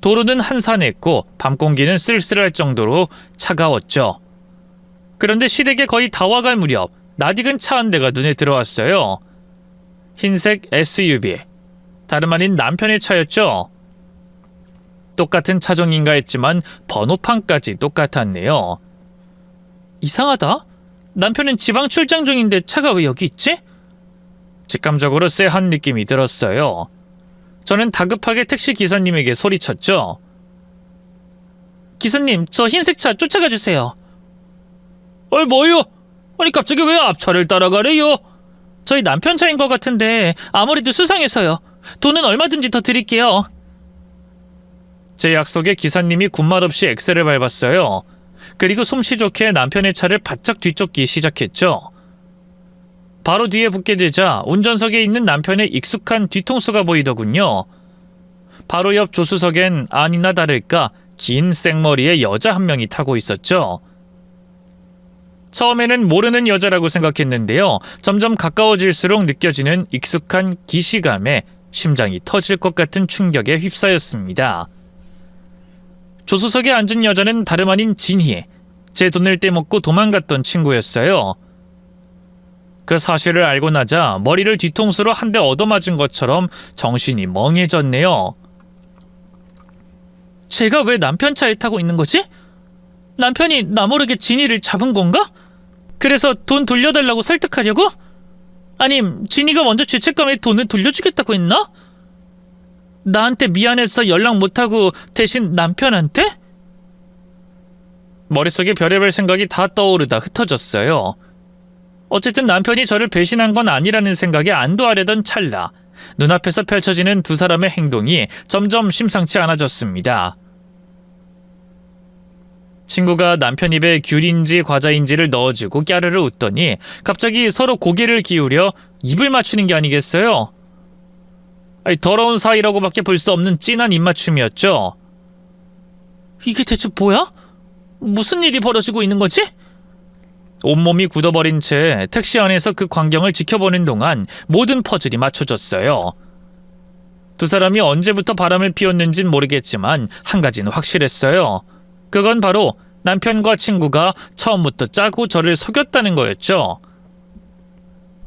도로는 한산했고 밤 공기는 쓸쓸할 정도로 차가웠죠. 그런데 시댁에 거의 다 와갈 무렵 낯익은 차 한 대가 눈에 들어왔어요. 흰색 SUV. 다름 아닌 남편의 차였죠. 똑같은 차종인가 했지만 번호판까지 똑같았네요. 이상하다. 남편은 지방 출장 중인데 차가 왜 여기 있지? 직감적으로 쎄한 느낌이 들었어요. 저는 다급하게 택시 기사님에게 소리쳤죠. 기사님, 저 흰색 차 쫓아가 주세요. 뭐요? 아니 갑자기 왜 앞차를 따라가래요? 저희 남편 차인 것 같은데 아무래도 수상해서요. 돈은 얼마든지 더 드릴게요. 제 약속에 기사님이 군말 없이 엑셀을 밟았어요. 그리고 솜씨 좋게 남편의 차를 바짝 뒤쫓기 시작했죠. 바로 뒤에 붙게 되자 운전석에 있는 남편의 익숙한 뒤통수가 보이더군요. 바로 옆 조수석엔 아니나 다를까 긴 생머리의 여자 한 명이 타고 있었죠. 처음에는 모르는 여자라고 생각했는데요. 점점 가까워질수록 느껴지는 익숙한 기시감에 심장이 터질 것 같은 충격에 휩싸였습니다. 조수석에 앉은 여자는 다름 아닌 진희, 제 돈을 떼먹고 도망갔던 친구였어요. 그 사실을 알고 나자 머리를 뒤통수로 한 대 얻어맞은 것처럼 정신이 멍해졌네요. 제가 왜 남편 차에 타고 있는 거지? 남편이 나 모르게 진이를 잡은 건가? 그래서 돈 돌려달라고 설득하려고? 아님 진이가 먼저 죄책감에 돈을 돌려주겠다고 했나? 나한테 미안해서 연락 못하고 대신 남편한테? 머릿속에 별의별 생각이 다 떠오르다 흩어졌어요. 어쨌든 남편이 저를 배신한 건 아니라는 생각에 안도하려던 찰나 눈앞에서 펼쳐지는 두 사람의 행동이 점점 심상치 않아졌습니다. 친구가 남편 입에 귤인지 과자인지를 넣어주고 깨르르 웃더니 갑자기 서로 고개를 기울여 입을 맞추는 게 아니겠어요? 아니, 더러운 사이라고밖에 볼 수 없는 진한 입맞춤이었죠. 이게 대체 뭐야? 무슨 일이 벌어지고 있는 거지? 온몸이 굳어버린 채 택시 안에서 그 광경을 지켜보는 동안 모든 퍼즐이 맞춰졌어요. 두 사람이 언제부터 바람을 피웠는진 모르겠지만 한 가지는 확실했어요. 그건 바로 남편과 친구가 처음부터 짜고 저를 속였다는 거였죠.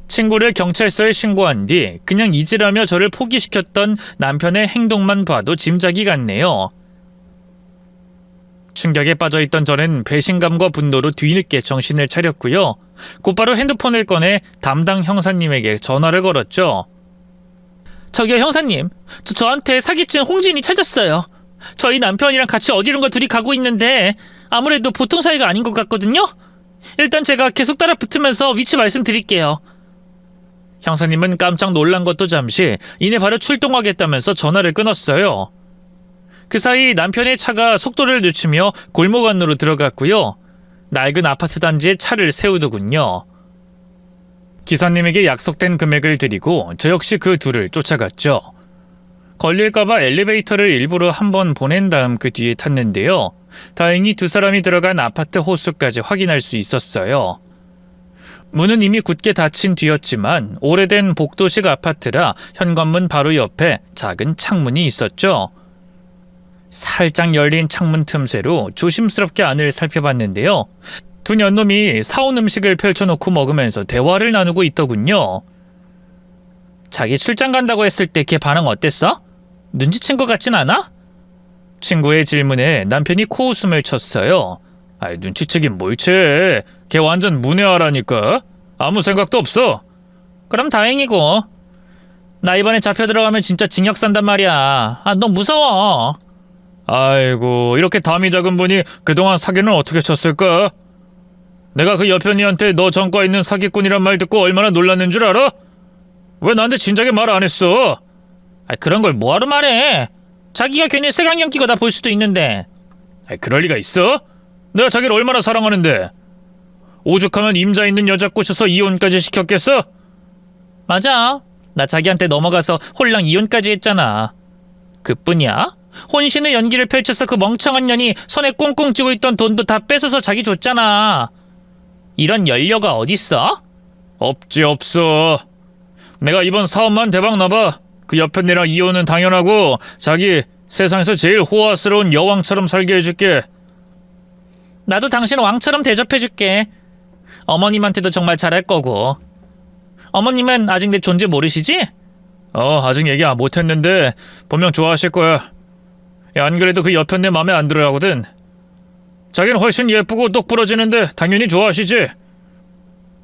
친구를 경찰서에 신고한 뒤 그냥 잊으라며 저를 포기시켰던 남편의 행동만 봐도 짐작이 갔네요. 충격에 빠져있던 저는 배신감과 분노로 뒤늦게 정신을 차렸고요. 곧바로 핸드폰을 꺼내 담당 형사님에게 전화를 걸었죠. 저기요 형사님, 저한테 사기친 홍진이 찾았어요. 저희 남편이랑 같이 어디론가 둘이 가고 있는데 아무래도 보통 사이가 아닌 것 같거든요. 일단 제가 계속 따라 붙으면서 위치 말씀드릴게요. 형사님은 깜짝 놀란 것도 잠시 이내 바로 출동하겠다면서 전화를 끊었어요. 그 사이 남편의 차가 속도를 늦추며 골목 안으로 들어갔고요. 낡은 아파트 단지에 차를 세우더군요. 기사님에게 약속된 금액을 드리고 저 역시 그 둘을 쫓아갔죠. 걸릴까봐 엘리베이터를 일부러 한번 보낸 다음 그 뒤에 탔는데요. 다행히 두 사람이 들어간 아파트 호수까지 확인할 수 있었어요. 문은 이미 굳게 닫힌 뒤였지만 오래된 복도식 아파트라 현관문 바로 옆에 작은 창문이 있었죠. 살짝 열린 창문 틈새로 조심스럽게 안을 살펴봤는데요. 두 년놈이 사온 음식을 펼쳐놓고 먹으면서 대화를 나누고 있더군요. 자기 출장 간다고 했을 때 걔 반응 어땠어? 눈치챈 것 같진 않아? 친구의 질문에 남편이 코웃음을 쳤어요. 아이, 눈치채긴 뭘 채. 걔 완전 문외하라니까. 아무 생각도 없어. 그럼 다행이고. 나 이번에 잡혀 들어가면 진짜 징역 산단 말이야. 너 무서워. 아이고, 이렇게 담이 작은 분이 그동안 사기는 어떻게 쳤을까? 내가 그 여편이한테 너 전과 있는 사기꾼이란 말 듣고 얼마나 놀랐는 줄 알아? 왜 나한테 진작에 말 안 했어? 그런 걸 뭐하러 말해? 자기가 괜히 색안경 끼고 다 볼 수도 있는데. 그럴 리가 있어? 내가 자기를 얼마나 사랑하는데. 오죽하면 임자 있는 여자 꼬셔서 이혼까지 시켰겠어? 맞아. 나 자기한테 넘어가서 홀랑 이혼까지 했잖아. 그뿐이야? 혼신의 연기를 펼쳐서 그 멍청한 년이 손에 꽁꽁 쥐고 있던 돈도 다 뺏어서 자기 줬잖아. 이런 연료가 어딨어? 없지, 없어. 내가 이번 사업만 대박 나봐. 그 여편네랑 이혼은 당연하고 자기 세상에서 제일 호화스러운 여왕처럼 살게 해줄게. 나도 당신 왕처럼 대접해줄게. 어머님한테도 정말 잘할 거고. 어머님은 아직 내 존재 모르시지? 아직 얘기 못했는데 분명 좋아하실 거야. 안 그래도 그 여편네 맘에 안 들어 하거든. 자기는 훨씬 예쁘고 똑부러지는데 당연히 좋아하시지.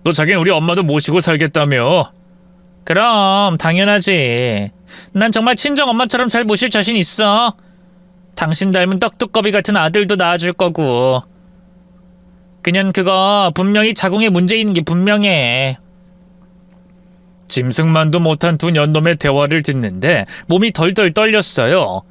너 자기는 우리 엄마도 모시고 살겠다며. 그럼 당연하지. 난 정말 친정엄마처럼 잘 모실 자신 있어. 당신 닮은 떡두꺼비 같은 아들도 낳아줄 거고. 그냥 그거 분명히 자궁에 문제 있는 게 분명해. 짐승만도 못한 두 년놈의 대화를 듣는데 몸이 덜덜 떨렸어요.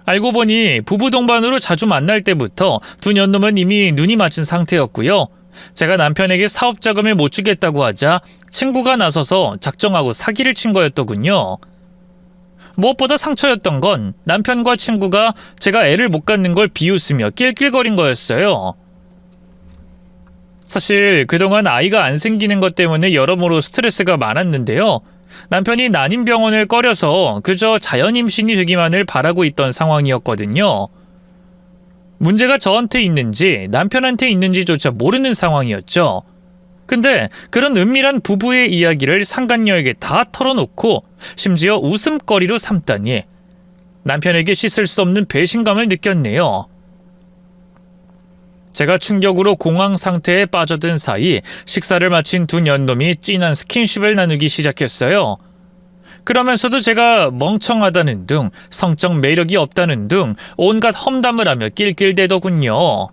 알고 보니 부부 동반으로 자주 만날 때부터 두 년놈은 이미 눈이 맞은 상태였고요. 제가 남편에게 사업 자금을 못 주겠다고 하자 친구가 나서서 작정하고 사기를 친 거였더군요. 무엇보다 상처였던 건 남편과 친구가 제가 애를 못 갖는 걸 비웃으며 낄낄거린 거였어요. 사실 그동안 아이가 안 생기는 것 때문에 여러모로 스트레스가 많았는데요. 남편이 난임병원을 꺼려서 그저 자연 임신이 되기만을 바라고 있던 상황이었거든요. 문제가 저한테 있는지 남편한테 있는지조차 모르는 상황이었죠. 근데 그런 은밀한 부부의 이야기를 상간녀에게 다 털어놓고 심지어 웃음거리로 삼다니 남편에게 씻을 수 없는 배신감을 느꼈네요. 제가 충격으로 공황 상태에 빠져든 사이 식사를 마친 두 년놈이 진한 스킨십을 나누기 시작했어요. 그러면서도 제가 멍청하다는 둥, 성적 매력이 없다는 둥 온갖 험담을 하며 낄낄대더군요.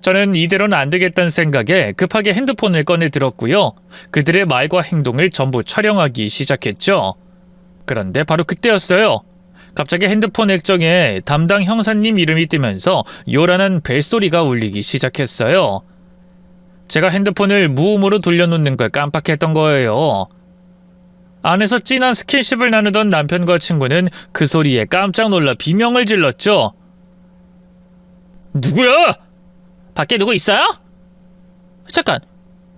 저는 이대로는 안 되겠다는 생각에 급하게 핸드폰을 꺼내 들었고요. 그들의 말과 행동을 전부 촬영하기 시작했죠. 그런데 바로 그때였어요. 갑자기 핸드폰 액정에 담당 형사님 이름이 뜨면서 요란한 벨소리가 울리기 시작했어요. 제가 핸드폰을 무음으로 돌려놓는 걸 깜빡했던 거예요. 안에서 진한 스킨십을 나누던 남편과 친구는 그 소리에 깜짝 놀라 비명을 질렀죠. 누구야? 밖에 누구 있어요? 잠깐,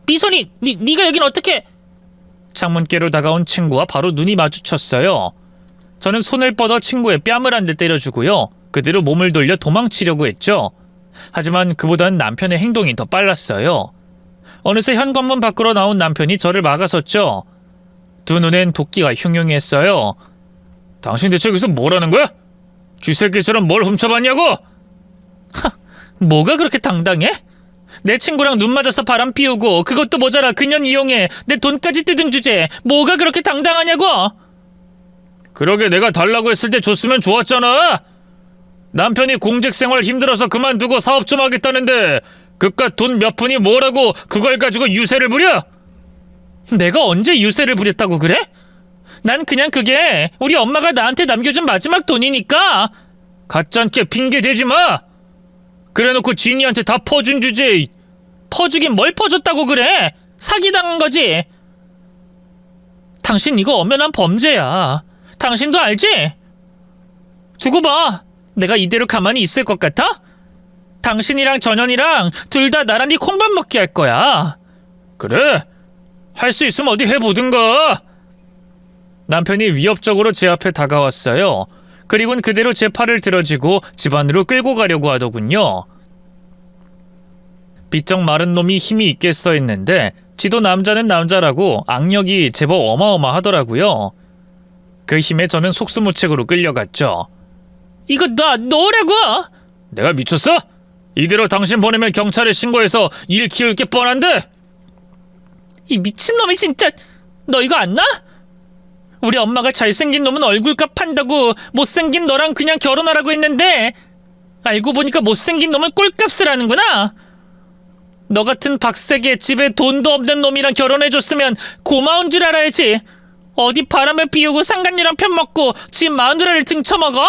미선이, 네가 여긴 어떻게? 창문께로 다가온 친구와 바로 눈이 마주쳤어요. 저는 손을 뻗어 친구의 뺨을 한 대 때려주고요. 그대로 몸을 돌려 도망치려고 했죠. 하지만 그보단 남편의 행동이 더 빨랐어요. 어느새 현관문 밖으로 나온 남편이 저를 막아섰죠. 두 눈엔 도끼가 흉흉했어요. 당신 대체 여기서 뭐라는 거야? 쥐새끼처럼 뭘 훔쳐봤냐고? 뭐가 그렇게 당당해? 내 친구랑 눈 맞아서 바람 피우고 그것도 모자라 그년 이용해 내 돈까지 뜯은 주제에 뭐가 그렇게 당당하냐고? 그러게 내가 달라고 했을 때 줬으면 좋았잖아. 남편이 공직생활 힘들어서 그만두고 사업 좀 하겠다는데 그깟 돈 몇 푼이 뭐라고 그걸 가지고 유세를 부려? 내가 언제 유세를 부렸다고 그래? 난 그냥 그게 우리 엄마가 나한테 남겨준 마지막 돈이니까. 가짜않게 핑계 대지 마. 그래놓고 진이한테 다 퍼준 주제. 퍼주긴 뭘 퍼줬다고 그래? 사기당한 거지. 당신 이거 엄연한 범죄야. 당신도 알지? 두고 봐. 내가 이대로 가만히 있을 것 같아? 당신이랑 전현이랑 둘 다 나란히 콩밥 먹게 할 거야. 그래? 할 수 있으면 어디 해보든가. 남편이 위협적으로 제 앞에 다가왔어요. 그리고는 그대로 제 팔을 들어쥐고 집 안으로 끌고 가려고 하더군요. 비쩍 마른 놈이 힘이 있겠어 했는데 지도 남자는 남자라고 악력이 제법 어마어마하더라고요. 그 힘에 저는 속수무책으로 끌려갔죠. 이거 너라고? 내가 미쳤어? 이대로 당신 보내면 경찰에 신고해서 일 키울 게 뻔한데? 이 미친놈이 진짜. 너 이거 안 나? 우리 엄마가 잘생긴 놈은 얼굴값 판다고 못생긴 너랑 그냥 결혼하라고 했는데 알고 보니까 못생긴 놈은 꼴값을 하는구나. 너 같은 박세계 집에 돈도 없는 놈이랑 결혼해줬으면 고마운 줄 알아야지. 어디 바람을 피우고 상간녀랑 편먹고 집 마누라를 등쳐먹어?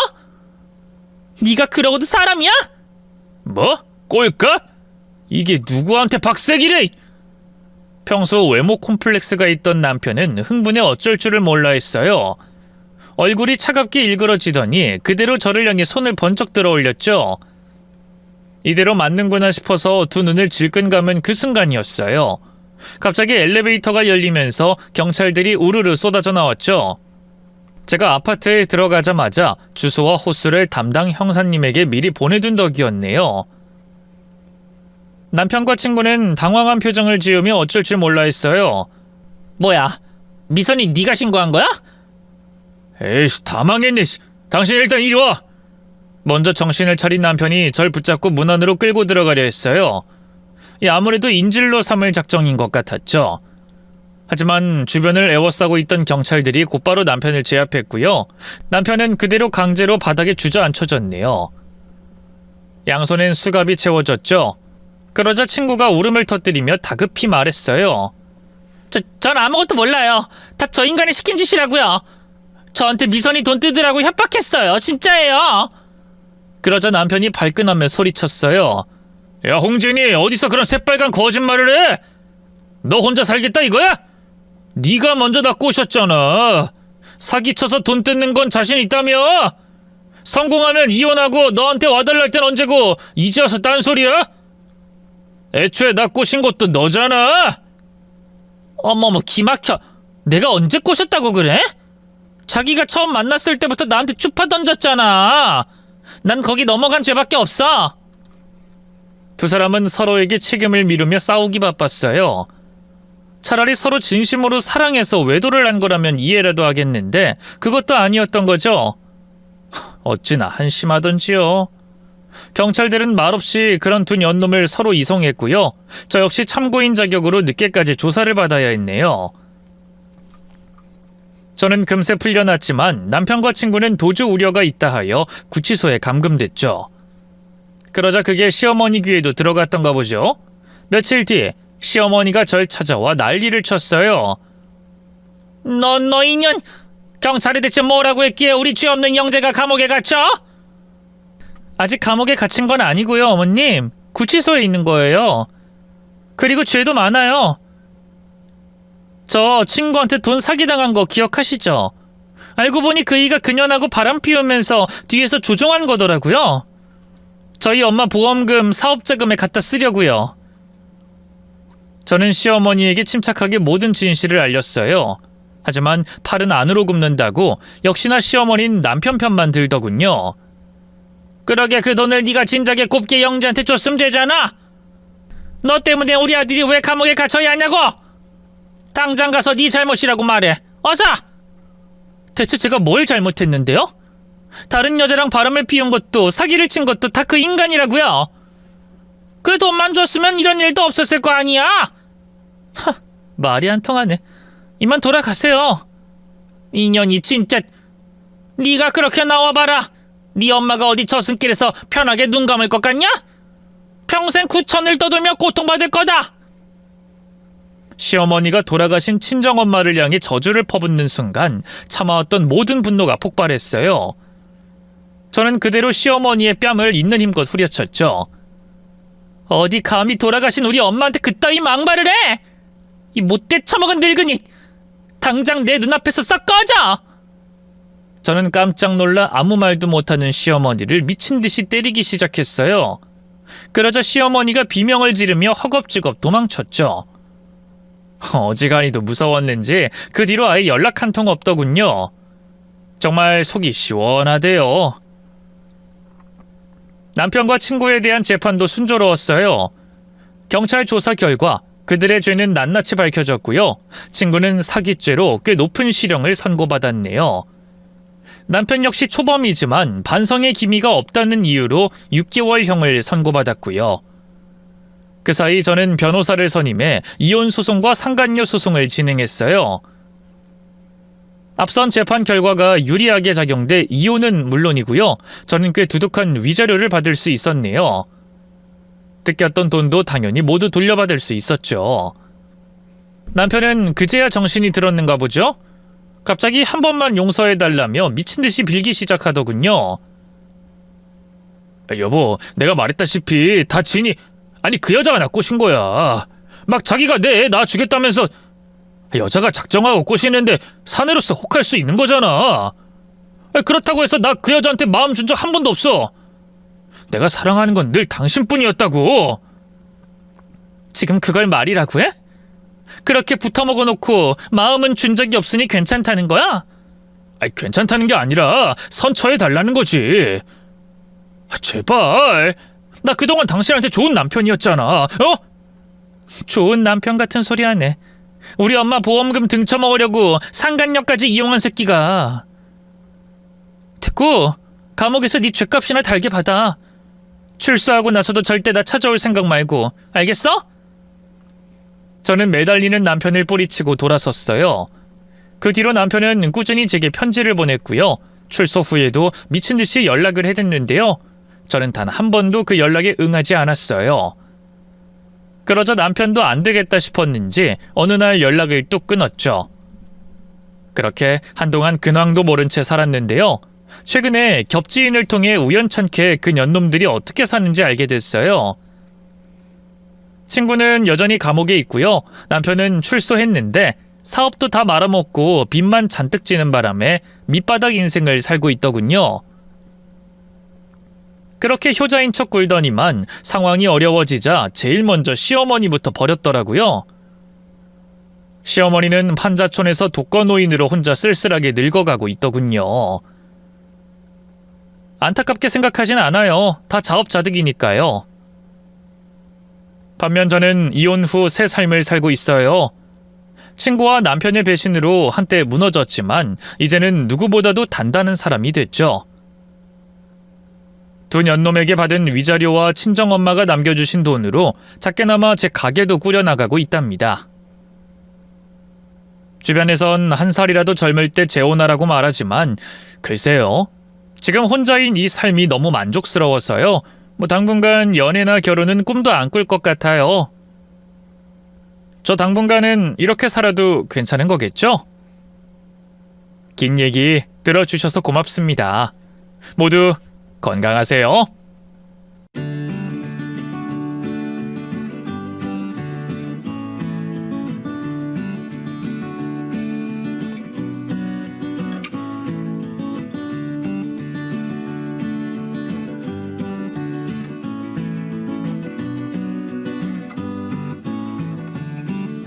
네가 그러고도 사람이야? 뭐? 꼴값? 이게 누구한테 박세기래? 평소 외모 콤플렉스가 있던 남편은 흥분에 어쩔 줄을 몰라 했어요. 얼굴이 차갑게 일그러지더니 그대로 저를 향해 손을 번쩍 들어 올렸죠. 이대로 맞는구나 싶어서 두 눈을 질끈 감은 그 순간이었어요. 갑자기 엘리베이터가 열리면서 경찰들이 우르르 쏟아져 나왔죠. 제가 아파트에 들어가자마자 주소와 호수를 담당 형사님에게 미리 보내둔 덕이었네요. 남편과 친구는 당황한 표정을 지으며 어쩔 줄 몰라 했어요. 뭐야, 미선이 네가 신고한 거야? 에이씨, 다 망했네. 당신 일단 이리 와. 먼저 정신을 차린 남편이 절 붙잡고 문 안으로 끌고 들어가려 했어요. 아무래도 인질로 삼을 작정인 것 같았죠. 하지만 주변을 에워싸고 있던 경찰들이 곧바로 남편을 제압했고요. 남편은 그대로 강제로 바닥에 주저앉혀졌네요. 양손엔 수갑이 채워졌죠. 그러자 친구가 울음을 터뜨리며 다급히 말했어요. 전 아무것도 몰라요. 다 저 인간이 시킨 짓이라고요. 저한테 미선이 돈 뜯으라고 협박했어요. 진짜예요. 그러자 남편이 발끈하며 소리쳤어요. 야, 홍진이 어디서 그런 새빨간 거짓말을 해? 너 혼자 살겠다 이거야? 네가 먼저 다 꼬셨잖아. 사기쳐서 돈 뜯는 건 자신 있다며? 성공하면 이혼하고 너한테 와달랄 땐 언제고 이제 와서 딴소리야? 애초에 나 꼬신 것도 너잖아. 어머머, 기막혀. 내가 언제 꼬셨다고 그래? 자기가 처음 만났을 때부터 나한테 추파 던졌잖아. 난 거기 넘어간 죄밖에 없어. 두 사람은 서로에게 책임을 미루며 싸우기 바빴어요. 차라리 서로 진심으로 사랑해서 외도를 한 거라면 이해라도 하겠는데 그것도 아니었던 거죠. 어찌나 한심하던지요. 경찰들은 말없이 그런 두 년놈을 서로 이송했고요. 저 역시 참고인 자격으로 늦게까지 조사를 받아야 했네요. 저는 금세 풀려났지만 남편과 친구는 도주 우려가 있다 하여 구치소에 감금됐죠. 그러자 그게 시어머니 귀에도 들어갔던가 보죠. 며칠 뒤 시어머니가 절 찾아와 난리를 쳤어요. 너 이년 경찰이 대체 뭐라고 했기에 우리 죄 없는 영재가 감옥에 갇혀? 아직 감옥에 갇힌 건 아니고요, 어머님. 구치소에 있는 거예요. 그리고 죄도 많아요. 저 친구한테 돈 사기당한 거 기억하시죠? 알고 보니 그이가 그년하고 바람 피우면서 뒤에서 조종한 거더라고요. 저희 엄마 보험금 사업자금에 갖다 쓰려고요. 저는 시어머니에게 침착하게 모든 진실을 알렸어요. 하지만 팔은 안으로 굽는다고 역시나 시어머니는 남편 편만 들더군요. 그러게 그 돈을 네가 진작에 곱게 영재한테 줬으면 되잖아. 너 때문에 우리 아들이 왜 감옥에 갇혀야 하냐고. 당장 가서 네 잘못이라고 말해. 어서. 대체 제가 뭘 잘못했는데요? 다른 여자랑 바람을 피운 것도 사기를 친 것도 다 그 인간이라고요. 그 돈만 줬으면 이런 일도 없었을 거 아니야. 말이 안 통하네. 이만 돌아가세요. 인연이 진짜. 네가 그렇게 나와봐라. 네 엄마가 어디 저승길에서 편하게 눈 감을 것 같냐? 평생 구천을 떠돌며 고통받을 거다. 시어머니가 돌아가신 친정엄마를 향해 저주를 퍼붓는 순간 참아왔던 모든 분노가 폭발했어요. 저는 그대로 시어머니의 뺨을 있는 힘껏 후려쳤죠. 어디 감히 돌아가신 우리 엄마한테 그따위 망발을 해? 이 못돼 처먹은 늙은이. 당장 내 눈앞에서 싹 꺼져. 저는 깜짝 놀라 아무 말도 못하는 시어머니를 미친 듯이 때리기 시작했어요. 그러자 시어머니가 비명을 지르며 허겁지겁 도망쳤죠. 어지간히도 무서웠는지 그 뒤로 아예 연락 한 통 없더군요. 정말 속이 시원하대요. 남편과 친구에 대한 재판도 순조로웠어요. 경찰 조사 결과 그들의 죄는 낱낱이 밝혀졌고요. 친구는 사기죄로 꽤 높은 실형을 선고받았네요. 남편 역시 초범이지만 반성의 기미가 없다는 이유로 6개월형을 선고받았고요. 그 사이 저는 변호사를 선임해 이혼 소송과 상간녀 소송을 진행했어요. 앞선 재판 결과가 유리하게 작용돼 이혼은 물론이고요. 저는 꽤 두둑한 위자료를 받을 수 있었네요. 뜯겼던 돈도 당연히 모두 돌려받을 수 있었죠. 남편은 그제야 정신이 들었는가 보죠? 갑자기 한 번만 용서해달라며 미친듯이 빌기 시작하더군요. 여보, 내가 말했다시피 다 진이... 아니 그 여자가 나 꼬신 거야. 막 자기가 내 애 낳아주겠다면서. 여자가 작정하고 꼬시는데 사내로서 혹할 수 있는 거잖아. 그렇다고 해서 나 그 여자한테 마음 준 적 한 번도 없어. 내가 사랑하는 건 늘 당신뿐이었다고. 지금 그걸 말이라고 해? 그렇게 붙어먹어 놓고 마음은 준 적이 없으니 괜찮다는 거야? 아니 괜찮다는 게 아니라 선처해 달라는 거지. 제발. 나 그동안 당신한테 좋은 남편이었잖아. 어? 좋은 남편 같은 소리 하네. 우리 엄마 보험금 등쳐먹으려고 상간녀까지 이용한 새끼가. 됐고 감옥에서 네 죗값이나 달게 받아. 출소하고 나서도 절대 나 찾아올 생각 말고. 알겠어? 저는 매달리는 남편을 뿌리치고 돌아섰어요. 그 뒤로 남편은 꾸준히 제게 편지를 보냈고요. 출소 후에도 미친 듯이 연락을 해댔는데요. 저는 단 한 번도 그 연락에 응하지 않았어요. 그러자 남편도 안 되겠다 싶었는지 어느 날 연락을 뚝 끊었죠. 그렇게 한동안 근황도 모른 채 살았는데요. 최근에 겹지인을 통해 우연찮게 그 년놈들이 어떻게 사는지 알게 됐어요. 친구는 여전히 감옥에 있고요. 남편은 출소했는데 사업도 다 말아먹고 빚만 잔뜩 지는 바람에 밑바닥 인생을 살고 있더군요. 그렇게 효자인 척 굴더니만 상황이 어려워지자 제일 먼저 시어머니부터 버렸더라고요. 시어머니는 판자촌에서 독거노인으로 혼자 쓸쓸하게 늙어가고 있더군요. 안타깝게 생각하진 않아요. 다 자업자득이니까요. 반면 저는 이혼 후 새 삶을 살고 있어요. 친구와 남편의 배신으로 한때 무너졌지만 이제는 누구보다도 단단한 사람이 됐죠. 두 년놈에게 받은 위자료와 친정엄마가 남겨주신 돈으로 작게나마 제 가게도 꾸려나가고 있답니다. 주변에선 한 살이라도 젊을 때 재혼하라고 말하지만 글쎄요. 지금 혼자인 이 삶이 너무 만족스러워서요. 뭐 당분간 연애나 결혼은 꿈도 안 꿀 것 같아요. 저 당분간은 이렇게 살아도 괜찮은 거겠죠? 긴 얘기 들어주셔서 고맙습니다. 모두 건강하세요.